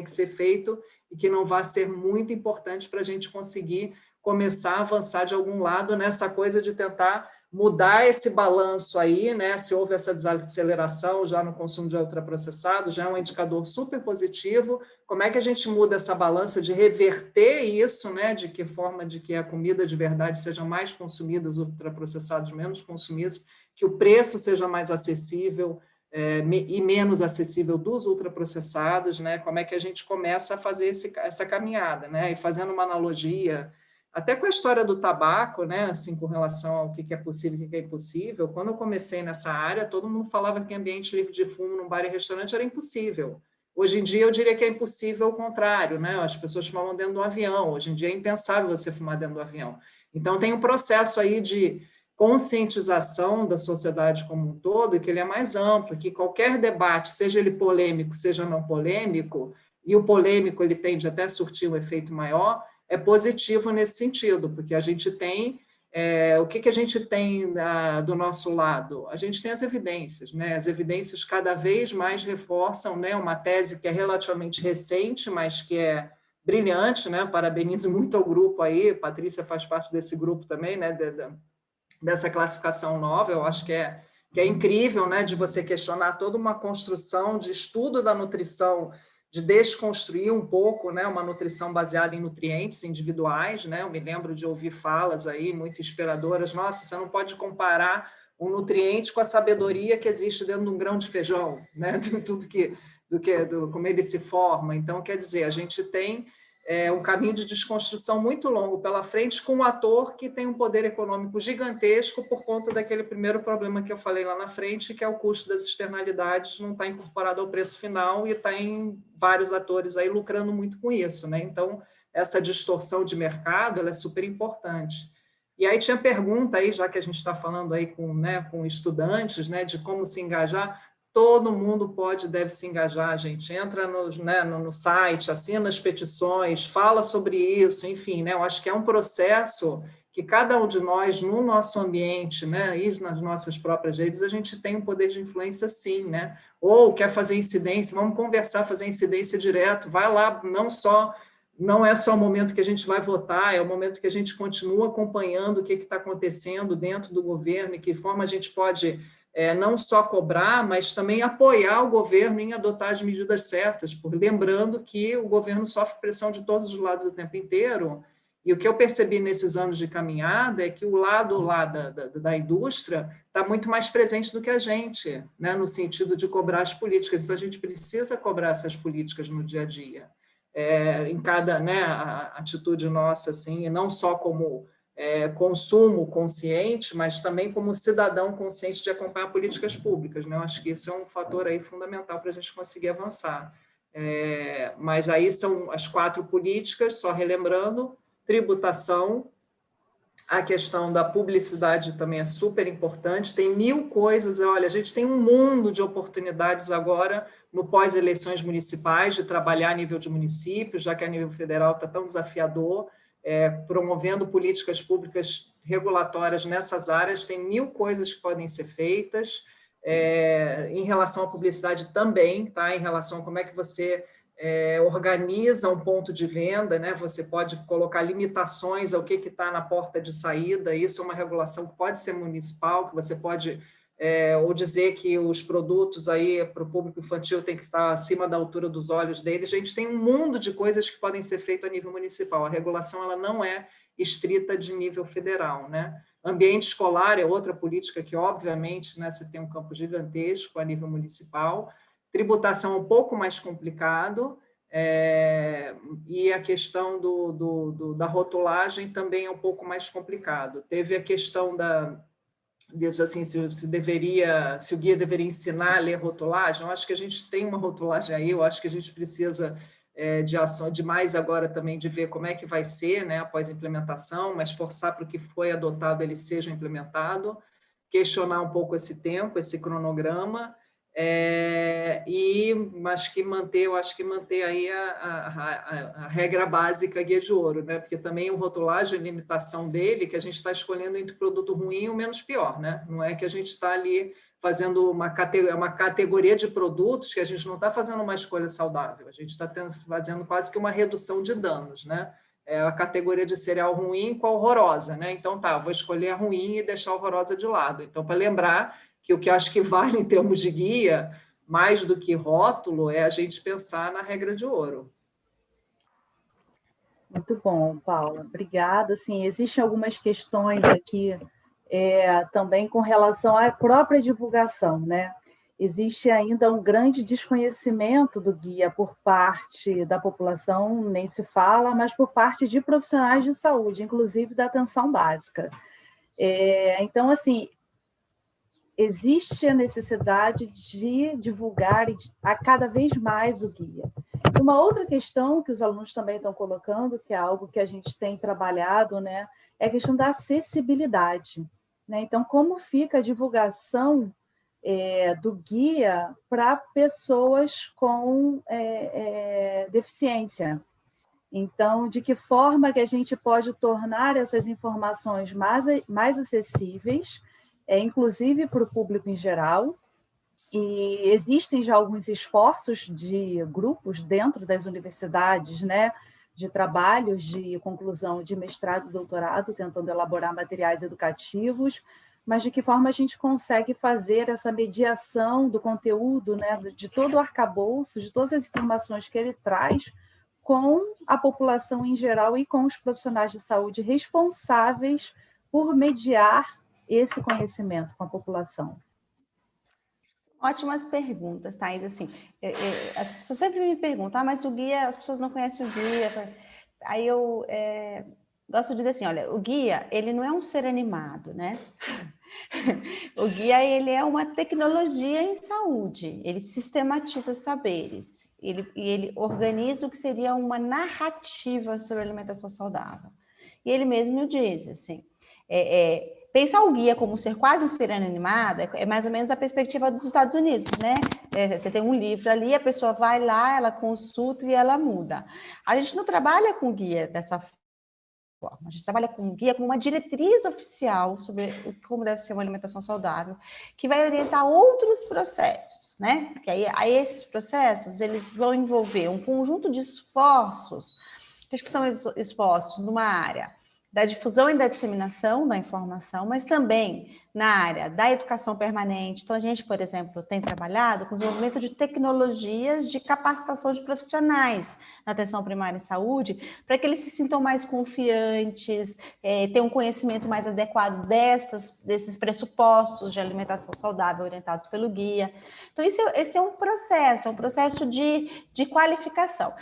que ser feito e que não vá ser muito importante para a gente conseguir começar a avançar de algum lado nessa coisa de tentar mudar esse balanço aí, né? Se houve essa desaceleração já no consumo de ultraprocessado, já é um indicador super positivo. Como é que a gente muda essa balança de reverter isso, né? De que forma de que a comida de verdade seja mais consumida, os ultraprocessados menos consumidos, que o preço seja mais acessível e menos acessível dos ultraprocessados, né? Como é que a gente começa a fazer essa caminhada, né? E fazendo uma analogia até com a história do tabaco, né, assim, com relação ao que é possível e o que é impossível. Quando eu comecei nessa área, todo mundo falava que ambiente livre de fumo num bar e restaurante era impossível. Hoje em dia, eu diria que é impossível o contrário, né? As pessoas fumam dentro do avião. Hoje em dia, é impensável você fumar dentro do avião. Então, tem um processo aí de conscientização da sociedade como um todo, e que ele é mais amplo, que qualquer debate, seja ele polêmico, seja não polêmico, e o polêmico ele tende até a surtir um efeito maior, é positivo nesse sentido, porque a gente tem... o que a gente tem do nosso lado? A gente tem as evidências, né? As evidências cada vez mais reforçam, né, uma tese que é relativamente recente, mas que é brilhante, né? Parabenizo muito ao grupo aí, a Patrícia faz parte desse grupo também, né? Dessa classificação nova, eu acho que é incrível, né? De você questionar toda uma construção de estudo da nutrição, de desconstruir um pouco, né, uma nutrição baseada em nutrientes individuais, né? Eu me lembro de ouvir falas aí muito inspiradoras. Nossa, você não pode comparar um nutriente com a sabedoria que existe dentro de um grão de feijão, né? De tudo como ele se forma. Então, quer dizer, a gente tem um caminho de desconstrução muito longo pela frente, com um ator que tem um poder econômico gigantesco por conta daquele primeiro problema que eu falei lá na frente, que é o custo das externalidades, não está incorporado ao preço final e tem vários atores aí lucrando muito com isso, né? Então, essa distorção de mercado ela é super importante. E aí tinha pergunta aí, já que a gente está falando aí com estudantes, né, de como se engajar. Todo mundo deve se engajar, gente. Entra no site, assina as petições, fala sobre isso, enfim, né? Eu acho que é um processo que cada um de nós, no nosso ambiente, né, e nas nossas próprias redes, a gente tem um poder de influência, sim, né? Ou quer fazer incidência, vamos conversar, fazer incidência direto, vai lá, não é só o momento que a gente vai votar, é o momento que a gente continua acompanhando o que está acontecendo dentro do governo e que forma a gente pode não só cobrar, mas também apoiar o governo em adotar as medidas certas, lembrando que o governo sofre pressão de todos os lados o tempo inteiro, e o que eu percebi nesses anos de caminhada é que o lado lá da indústria está muito mais presente do que a gente, né, no sentido de cobrar as políticas, então a gente precisa cobrar essas políticas no dia a dia. Em cada, né, atitude nossa, assim, e não só como consumo consciente, mas também como cidadão consciente de acompanhar políticas públicas, né? Eu acho que isso é um fator aí fundamental para a gente conseguir avançar. Mas aí são as 4 políticas, só relembrando: tributação, a questão da publicidade também é super importante, tem 1000 coisas, olha, a gente tem um mundo de oportunidades agora no pós-eleições municipais, de trabalhar a nível de município, já que a nível federal está tão desafiador, promovendo políticas públicas regulatórias nessas áreas, tem 1000 coisas que podem ser feitas, em relação à publicidade também, tá? Em relação a como é que você organiza um ponto de venda, né? Você pode colocar limitações ao que está na porta de saída, isso é uma regulação que pode ser municipal, que você pode, ou dizer que os produtos aí para o público infantil tem que estar acima da altura dos olhos deles. Gente, tem um mundo de coisas que podem ser feitas a nível municipal, a regulação ela não é estrita de nível federal, né? Ambiente escolar é outra política que, obviamente, né, você tem um campo gigantesco a nível municipal. Tributação é um pouco mais complicado, e a questão da rotulagem também é um pouco mais complicado. Teve a questão assim, se o guia deveria ensinar a ler rotulagem. Eu acho que a gente tem uma rotulagem aí, eu acho que a gente precisa de ação demais agora também de ver como é que vai ser, né, após a implementação, mas forçar para que foi adotado ele seja implementado, questionar um pouco esse tempo, esse cronograma, e eu acho que manter aí a regra básica guia de ouro, né? Porque também o rotulagem, a limitação dele, que a gente está escolhendo entre o produto ruim e o menos pior, né? Não é que a gente está ali fazendo uma categoria de produtos que a gente não está fazendo uma escolha saudável, a gente está fazendo quase que uma redução de danos, né? A categoria de cereal ruim com a horrorosa, né? Então, vou escolher a ruim e deixar a horrorosa de lado. Então, para lembrar que o que eu acho que vale em termos de guia, mais do que rótulo, é a gente pensar na regra de ouro. Muito bom, Paula. Obrigada. Sim, existem algumas questões aqui também com relação à própria divulgação, né? Existe ainda um grande desconhecimento do guia por parte da população, nem se fala, mas por parte de profissionais de saúde, inclusive da atenção básica. Então, assim, existe a necessidade de divulgar a cada vez mais o guia. Uma outra questão que os alunos também estão colocando, que é algo que a gente tem trabalhado, né, é a questão da acessibilidade, né? Então, como fica a divulgação do guia para pessoas com deficiência? Então, de que forma que a gente pode tornar essas informações mais acessíveis, inclusive para o público em geral? E existem já alguns esforços de grupos dentro das universidades, né, de trabalhos de conclusão de mestrado e doutorado, tentando elaborar materiais educativos, mas de que forma a gente consegue fazer essa mediação do conteúdo, né, de todo o arcabouço, de todas as informações que ele traz, com a população em geral e com os profissionais de saúde responsáveis por mediar esse conhecimento com a população. Ótimas perguntas, Thaís. Assim, as pessoas sempre me perguntam, mas o guia, as pessoas não conhecem o guia. aí eu gosto de dizer assim, olha, o guia, ele não é um ser animado, né? O guia, ele é uma tecnologia em saúde, ele sistematiza saberes, ele organiza o que seria uma narrativa sobre alimentação saudável. E ele mesmo diz, assim, pensar o guia como ser quase um ser animado é mais ou menos a perspectiva dos Estados Unidos, né? Você tem um livro ali, a pessoa vai lá, ela consulta e ela muda. A gente não trabalha com guia dessa forma. A gente trabalha com um guia como uma diretriz oficial sobre como deve ser uma alimentação saudável, que vai orientar outros processos, né? Porque aí esses processos, eles vão envolver um conjunto de esforços, acho que são esforços numa área da difusão e da disseminação da informação, mas também na área da educação permanente. Então, a gente, por exemplo, tem trabalhado com o desenvolvimento de tecnologias de capacitação de profissionais na atenção primária em saúde, para que eles se sintam mais confiantes, tenham um conhecimento mais adequado desses pressupostos de alimentação saudável orientados pelo guia. Então, esse é um processo de qualificação.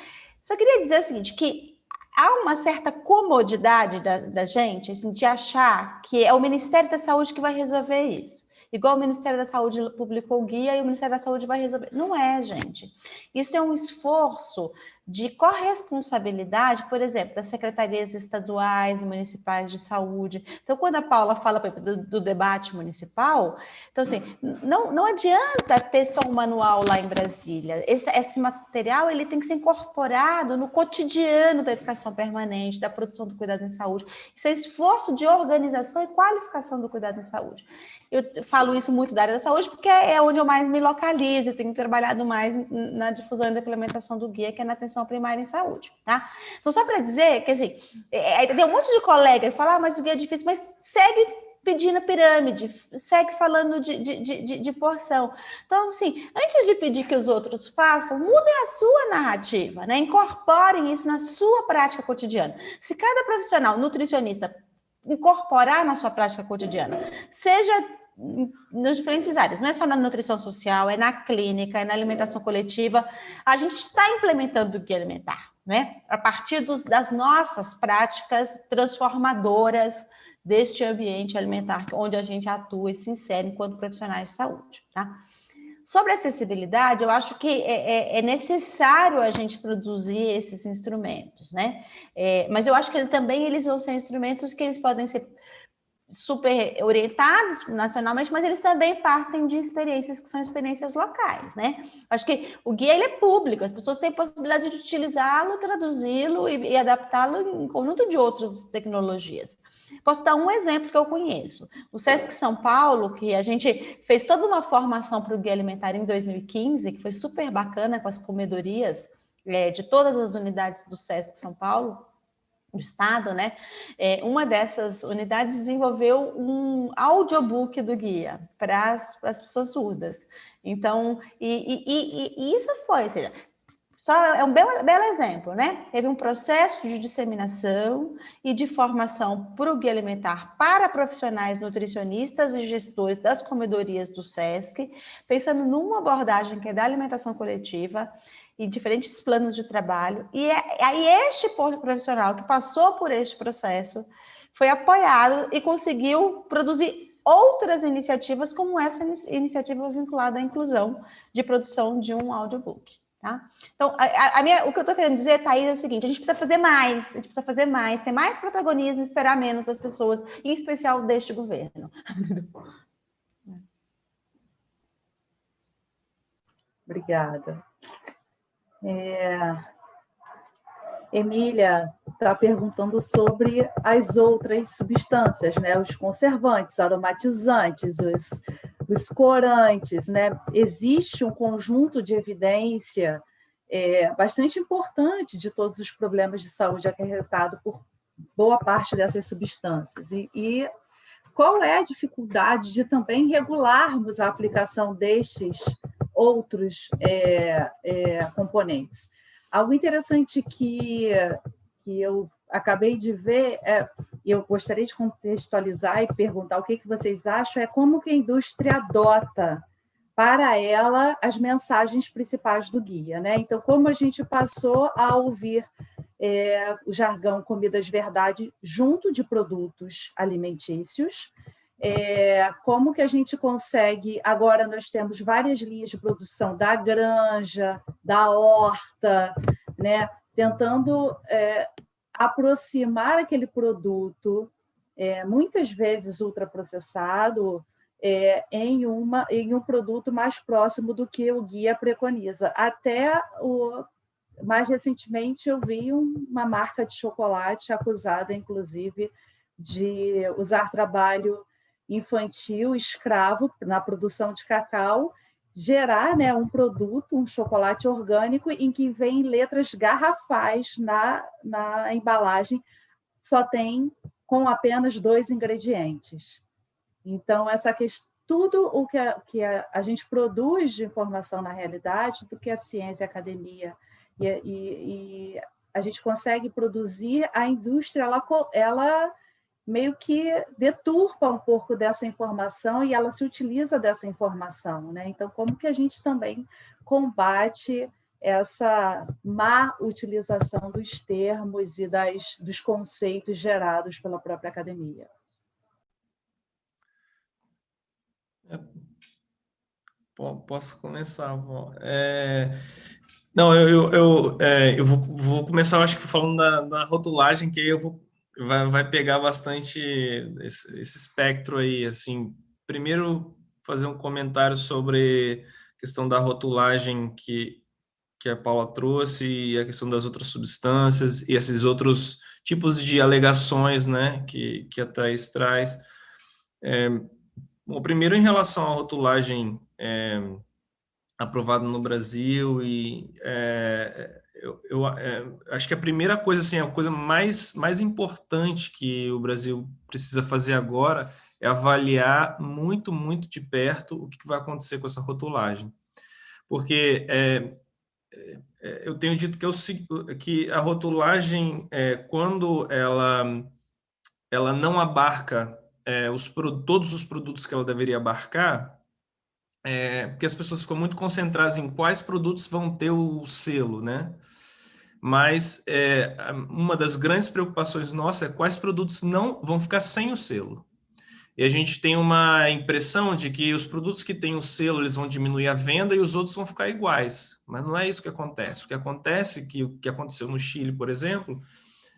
Só queria dizer o seguinte, que há uma certa comodidade da gente, assim, de achar que é o Ministério da Saúde que vai resolver isso. Igual o Ministério da Saúde publicou o guia e o Ministério da Saúde vai resolver. Não é, gente. Isso é um esforço de corresponsabilidade, por exemplo, das secretarias estaduais e municipais de saúde. Então, quando a Paula fala do debate municipal, então, assim, não adianta ter só um manual lá em Brasília. Esse material ele tem que ser incorporado no cotidiano da educação permanente, da produção do cuidado em saúde. Isso é esforço de organização e qualificação do cuidado em saúde. Eu falo isso muito da área da saúde porque é onde eu mais me localizo, eu tenho trabalhado mais na difusão e da implementação do guia, que é na atenção primária em saúde, tá? Então, só para dizer que, assim, tem um monte de colega que fala, mas o guia é difícil, mas segue pedindo pirâmide, segue falando de porção. Então, assim, antes de pedir que os outros façam, mudem a sua narrativa, né? Incorporem isso na sua prática cotidiana. Se cada profissional nutricionista incorporar na sua prática cotidiana, seja nas diferentes áreas, não é só na nutrição social, é na clínica, é na alimentação coletiva, a gente está implementando o guia alimentar, né? A partir das nossas práticas transformadoras deste ambiente alimentar onde a gente atua e se insere enquanto profissionais de saúde, tá? Sobre acessibilidade, eu acho que é necessário a gente produzir esses instrumentos, né? Mas eu acho que também eles vão ser instrumentos que eles podem ser super orientados nacionalmente, mas eles também partem de experiências que são experiências locais, né? Acho que o guia ele é público, as pessoas têm possibilidade de utilizá-lo, traduzi-lo e adaptá-lo em conjunto de outras tecnologias. Posso dar um exemplo que eu conheço. O SESC São Paulo, que a gente fez toda uma formação para o guia alimentar em 2015, que foi super bacana com as comedorias de todas as unidades do SESC São Paulo, do estado, né? Uma dessas unidades desenvolveu um audiobook do guia para as pessoas surdas. Então, e isso foi, ou seja, só é um belo exemplo, né? Teve um processo de disseminação e de formação para o guia alimentar para profissionais nutricionistas e gestores das comedorias do SESC, pensando numa abordagem que é da alimentação coletiva e diferentes planos de trabalho. E aí este profissional que passou por este processo foi apoiado e conseguiu produzir outras iniciativas, como essa iniciativa vinculada à inclusão de produção de um audiobook. Tá? Então, o que eu estou querendo dizer, Thaís, é o seguinte: a gente precisa fazer mais, ter mais protagonismo, esperar menos das pessoas, em especial deste governo. Obrigada. Emília está perguntando sobre as outras substâncias, né? Os conservantes, aromatizantes, os corantes, né? Existe um conjunto de evidência bastante importante de todos os problemas de saúde acarretados por boa parte dessas substâncias. E qual é a dificuldade de também regularmos a aplicação destes outros componentes? Algo interessante que eu acabei de ver, eu gostaria de contextualizar e perguntar o que vocês acham, é como que a indústria adota para ela as mensagens principais do guia, né? Então, como a gente passou a ouvir o jargão comidas verdade junto de produtos alimentícios. Como que a gente consegue... Agora nós temos várias linhas de produção da granja, da horta, né? Tentando aproximar aquele produto, muitas vezes ultraprocessado, em um produto mais próximo do que o guia preconiza. Mais recentemente, eu vi uma marca de chocolate acusada, inclusive, de usar trabalho infantil, escravo, na produção de cacau, gerar, né, um produto, um chocolate orgânico, em que vem letras garrafais na embalagem, só tem com apenas 2 ingredientes. Então, tudo o que a gente produz de informação na realidade, do que a ciência e a academia, e a gente consegue produzir, a indústria ela meio que deturpa um pouco dessa informação e ela se utiliza dessa informação, né? Então, como que a gente também combate essa má utilização dos termos e dos conceitos gerados pela própria academia? Posso começar? Não, eu vou começar, eu acho que falando da rotulagem, que aí vai pegar bastante esse espectro aí, assim. Primeiro, fazer um comentário sobre a questão da rotulagem que a Paula trouxe e a questão das outras substâncias e esses outros tipos de alegações, né, que a Thaís traz. Bom, primeiro, em relação à rotulagem aprovada no Brasil, e eu acho que a primeira coisa, assim, a coisa mais importante que o Brasil precisa fazer agora é avaliar muito, muito de perto o que vai acontecer com essa rotulagem. Porque eu tenho dito que a rotulagem, quando ela não abarca todos os produtos que ela deveria abarcar, porque as pessoas ficam muito concentradas em quais produtos vão ter o selo, né? Mas uma das grandes preocupações nossas é quais produtos não vão ficar sem o selo. E a gente tem uma impressão de que os produtos que têm o selo, eles vão diminuir a venda e os outros vão ficar iguais. Mas não é isso que acontece. O que acontece, o que aconteceu no Chile, por exemplo,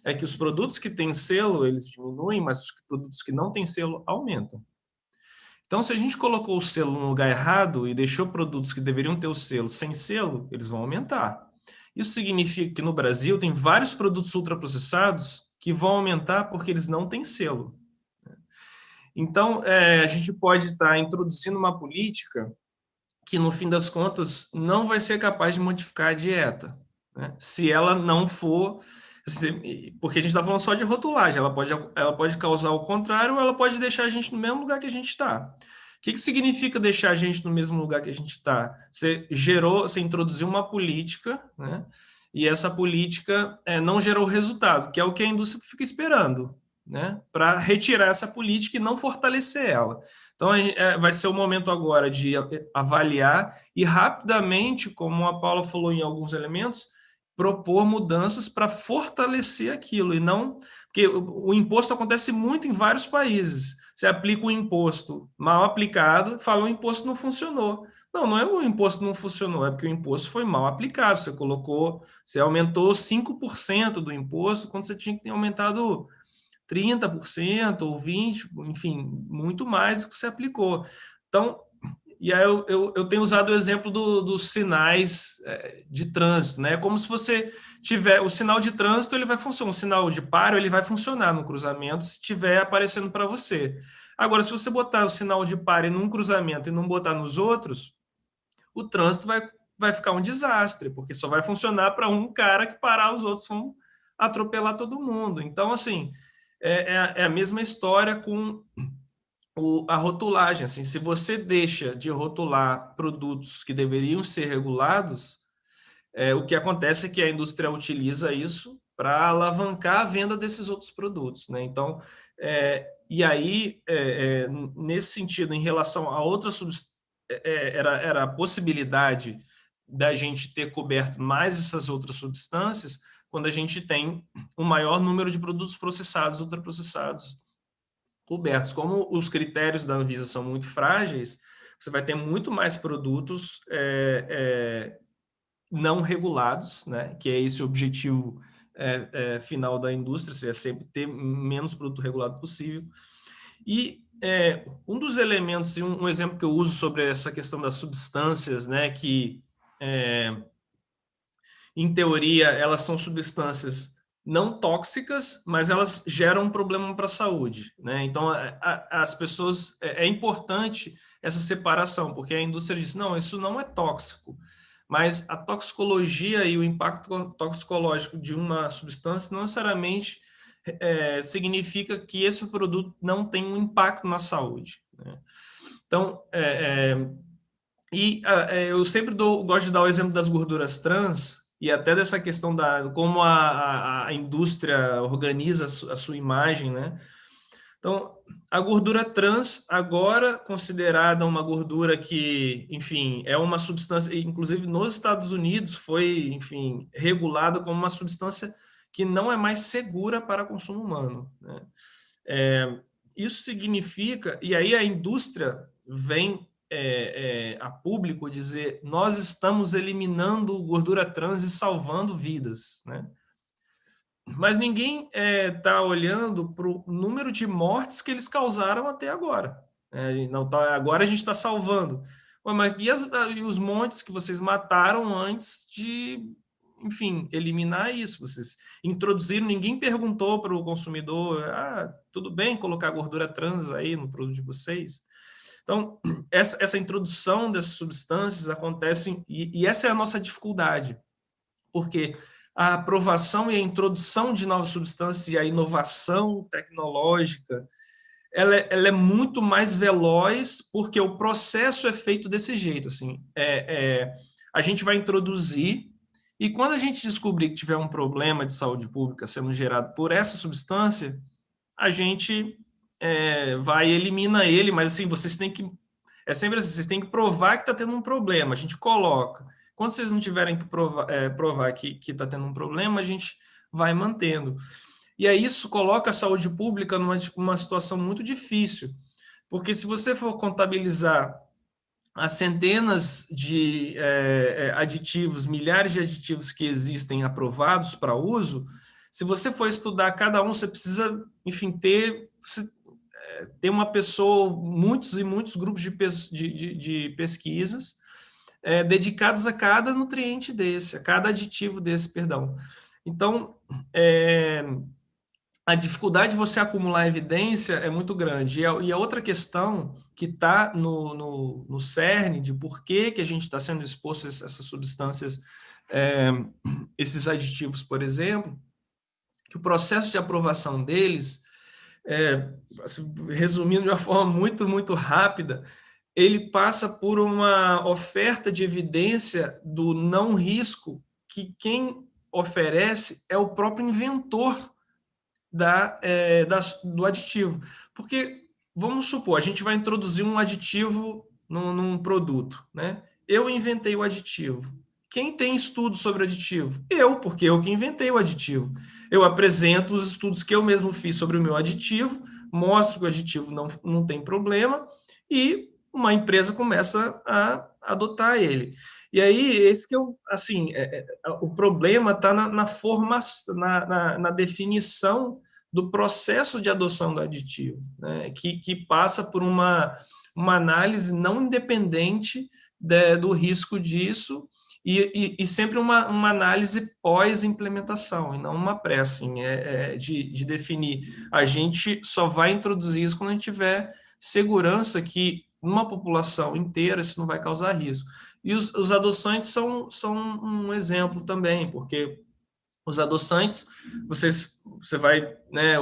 é que os produtos que têm selo, eles diminuem, mas os produtos que não têm selo aumentam. Então, se a gente colocou o selo no lugar errado e deixou produtos que deveriam ter o selo sem selo, eles vão aumentar. Isso significa que no Brasil tem vários produtos ultraprocessados que vão aumentar porque eles não têm selo. Então, a gente pode estar introduzindo uma política que, no fim das contas, não vai ser capaz de modificar a dieta, né? Se ela não for... Porque a gente está falando só de rotulagem, ela pode causar o contrário ou ela pode deixar a gente no mesmo lugar que a gente está. O que significa deixar a gente no mesmo lugar que a gente está? Você introduziu uma política, né? E essa política não gerou resultado, que é o que a indústria fica esperando, né, para retirar essa política e não fortalecer ela. Então, vai ser o momento agora de avaliar e rapidamente, como a Paula falou em alguns elementos, propor mudanças para fortalecer aquilo, e não... Porque o imposto acontece muito em vários países. Você aplica um imposto mal aplicado, fala o imposto não funcionou. Não é o imposto não funcionou, é porque o imposto foi mal aplicado. Você aumentou 5% do imposto quando você tinha que ter aumentado 30% ou 20%, enfim, muito mais do que você aplicou. Então, e aí eu tenho usado o exemplo dos sinais de trânsito, né? Como se você tiver... O sinal de trânsito, ele vai funcionar. O sinal de paro, ele vai funcionar no cruzamento se estiver aparecendo para você. Agora, se você botar o sinal de pare num cruzamento e não botar nos outros, o trânsito vai ficar um desastre, porque só vai funcionar para um cara que parar, os outros vão atropelar todo mundo. Então, assim, é a mesma história com a rotulagem. Assim, se você deixa de rotular produtos que deveriam ser regulados, o que acontece é que a indústria utiliza isso para alavancar a venda desses outros produtos, né? Então, e aí, nesse sentido, em relação a outras substâncias, era a possibilidade da gente ter coberto mais essas outras substâncias, quando a gente tem um maior número de produtos processados, ultraprocessados, cobertos. Como os critérios da Anvisa são muito frágeis, você vai ter muito mais produtos não regulados, né? Que é esse o objetivo final da indústria, é sempre ter menos produto regulado possível. E um dos elementos, e um exemplo que eu uso sobre essa questão das substâncias, né, que, em teoria, elas são substâncias não tóxicas, mas elas geram um problema para a saúde, né? Então, as pessoas... É importante essa separação, porque a indústria diz, não, isso não é tóxico, mas a toxicologia e o impacto toxicológico de uma substância não necessariamente significa que esse produto não tem um impacto na saúde, né? Então, eu sempre gosto de dar o exemplo das gorduras trans e até dessa questão como a indústria organiza a sua imagem, né? Então, a gordura trans, agora considerada uma gordura que, enfim, é uma substância, inclusive nos Estados Unidos foi, enfim, regulada como uma substância que não é mais segura para consumo humano, né? Isso significa, e aí a indústria vem a público dizer, nós estamos eliminando gordura trans e salvando vidas, né? Mas ninguém está olhando para o número de mortes que eles causaram até agora. Agora a gente está salvando. Mas e os montes que vocês mataram antes de, enfim, eliminar isso? Vocês introduziram, ninguém perguntou para o consumidor, tudo bem colocar gordura trans aí no produto de vocês? Então, essa introdução dessas substâncias acontece, e essa é a nossa dificuldade, porque a aprovação e a introdução de novas substâncias e a inovação tecnológica, ela é muito mais veloz, porque o processo é feito desse jeito. Assim, a gente vai introduzir, e quando a gente descobrir que tiver um problema de saúde pública sendo gerado por essa substância, a gente vai e elimina ele, mas assim, vocês têm que... É sempre assim, vocês têm que provar que está tendo um problema, a gente coloca. Quando vocês não tiverem que provar que está tendo um problema, a gente vai mantendo. E aí isso coloca a saúde pública numa situação muito difícil, porque se você for contabilizar as centenas de aditivos, milhares de aditivos que existem aprovados para uso, se você for estudar cada um, você precisa, enfim, ter uma pessoa, muitos e muitos grupos de pesquisas dedicados a cada nutriente desse, a cada aditivo desse, perdão. Então, a dificuldade de você acumular evidência é muito grande. E a outra questão que está no cerne de por que a gente está sendo exposto a essas substâncias, esses aditivos, por exemplo, que o processo de aprovação deles, assim, resumindo de uma forma muito, muito rápida, ele passa por uma oferta de evidência do não risco que quem oferece é o próprio inventor do aditivo. Porque, vamos supor, a gente vai introduzir um aditivo num produto, né? Eu inventei o aditivo. Quem tem estudo sobre o aditivo? Porque eu que inventei o aditivo. Eu apresento os estudos que eu mesmo fiz sobre o meu aditivo, mostro que o aditivo não tem problema e uma empresa começa a adotar ele. E aí, esse que o problema está na formação, na definição do processo de adoção do aditivo, né? que passa por uma análise não independente do risco disso e sempre uma análise pós-implementação, e não uma pré, assim, de definir. A gente só vai introduzir isso quando a gente tiver segurança que numa população inteira isso não vai causar risco. E os adoçantes são um exemplo também, porque os adoçantes, você vai, né,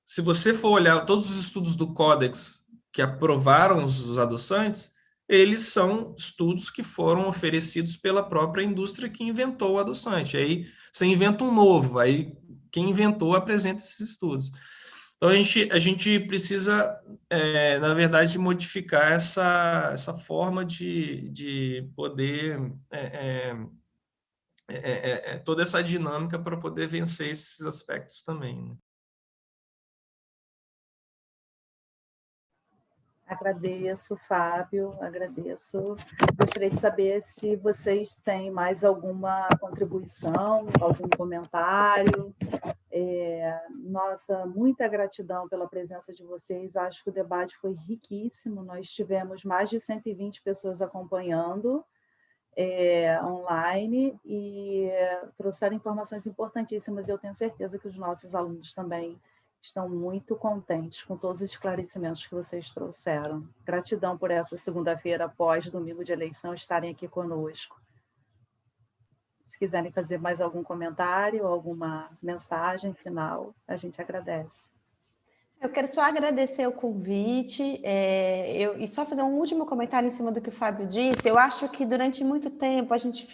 se você for olhar todos os estudos do Codex que aprovaram os adoçantes, eles são estudos que foram oferecidos pela própria indústria que inventou o adoçante. Aí você inventa um novo, aí quem inventou apresenta esses estudos. Então, a gente precisa, na verdade, modificar essa forma de poder toda essa dinâmica para poder vencer esses aspectos também, né? Agradeço, Fábio, agradeço. Gostaria de saber se vocês têm mais alguma contribuição, algum comentário. Nossa, muita gratidão pela presença de vocês. Acho que o debate foi riquíssimo. Nós tivemos mais de 120 pessoas acompanhando online e trouxeram informações importantíssimas. Eu tenho certeza que os nossos alunos também estão muito contentes com todos os esclarecimentos que vocês trouxeram. Gratidão por essa segunda-feira, após domingo de eleição, estarem aqui conosco. Se quiserem fazer mais algum comentário, alguma mensagem final, a gente agradece. Eu quero só agradecer o convite e só fazer um último comentário em cima do que o Fábio disse. Eu acho que durante muito tempo a gente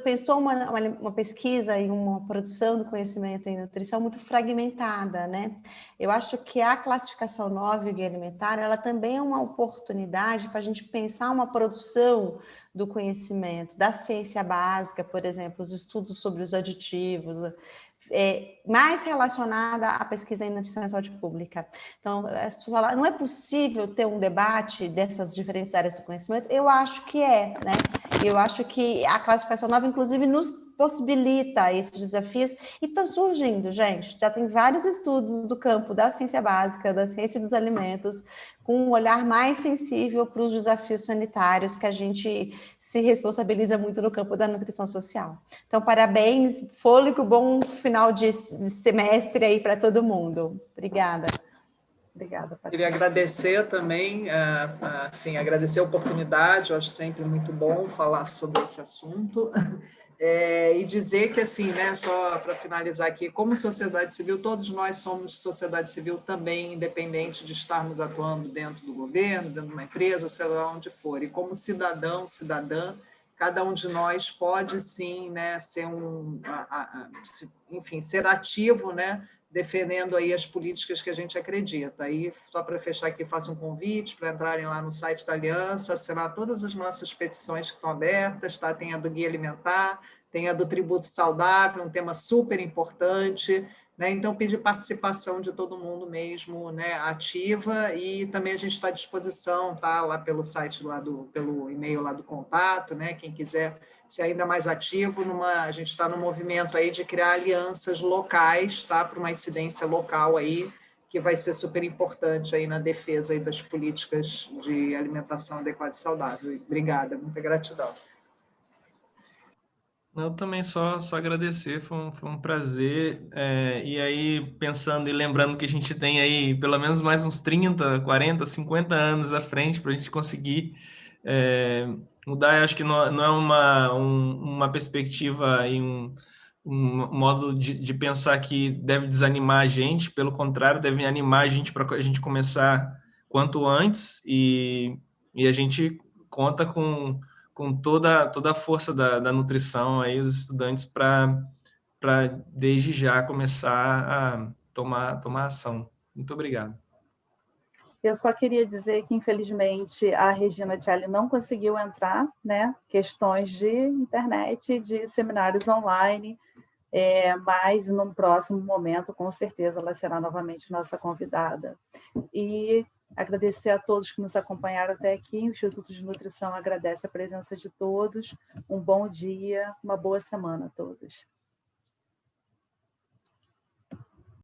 pensou uma pesquisa e uma produção do conhecimento em nutrição muito fragmentada, né? Eu acho que a classificação 9 guia alimentar, ela também é uma oportunidade para a gente pensar uma produção do conhecimento, da ciência básica, por exemplo, os estudos sobre os aditivos, mais relacionada à pesquisa em nutrição e saúde pública. Então, as pessoas falam, não é possível ter um debate dessas diferentes áreas do conhecimento? Eu acho que né? Eu acho que a classificação 9, inclusive, nos possibilita esses desafios e estão surgindo, gente. Já tem vários estudos do campo da ciência básica, da ciência dos alimentos, com um olhar mais sensível para os desafios sanitários que a gente se responsabiliza muito no campo da nutrição social. Então, parabéns, fôlego, bom final de semestre aí para todo mundo. Obrigada. Obrigada, Patrícia. Queria agradecer também, assim, agradecer a oportunidade, eu acho sempre muito bom falar sobre esse assunto. E dizer que, assim, né, só para finalizar aqui, como sociedade civil, todos nós somos sociedade civil também, independente de estarmos atuando dentro do governo, dentro de uma empresa, sei lá onde for. E como cidadão, cidadã, cada um de nós pode, sim, né, ser enfim, ser ativo, né, defendendo aí as políticas que a gente acredita. Aí, só para fechar aqui, faço um convite para entrarem lá no site da Aliança, assinar todas as nossas petições que estão abertas, tá? Tem a do Guia Alimentar, tem a do Tributo Saudável, um tema super importante, né? Então, pedir participação de todo mundo mesmo, né, ativa, e também a gente está à disposição, tá? Lá pelo site, pelo e-mail lá do contato, né? Quem quiser ser ainda mais ativo, a gente está no movimento aí de criar alianças locais, tá? Para uma incidência local aí, que vai ser super importante aí na defesa aí das políticas de alimentação adequada e saudável. Obrigada, muita gratidão. Eu também só agradecer, foi um prazer. E aí, pensando e lembrando que a gente tem aí pelo menos mais uns 30, 40, 50 anos à frente para a gente conseguir mudar. Eu acho que não é uma perspectiva e um modo de pensar que deve desanimar a gente, pelo contrário, deve animar a gente para a gente começar quanto antes, e a gente conta com toda a força da nutrição, aí, os estudantes, para desde já começar a tomar ação. Muito obrigado. Eu só queria dizer que, infelizmente, a Regina Tchali não conseguiu entrar, né? Questões de internet, de seminários online, mas num próximo momento, com certeza, ela será novamente nossa convidada. E agradecer a todos que nos acompanharam até aqui. O Instituto de Nutrição agradece a presença de todos. Um bom dia, uma boa semana a todos.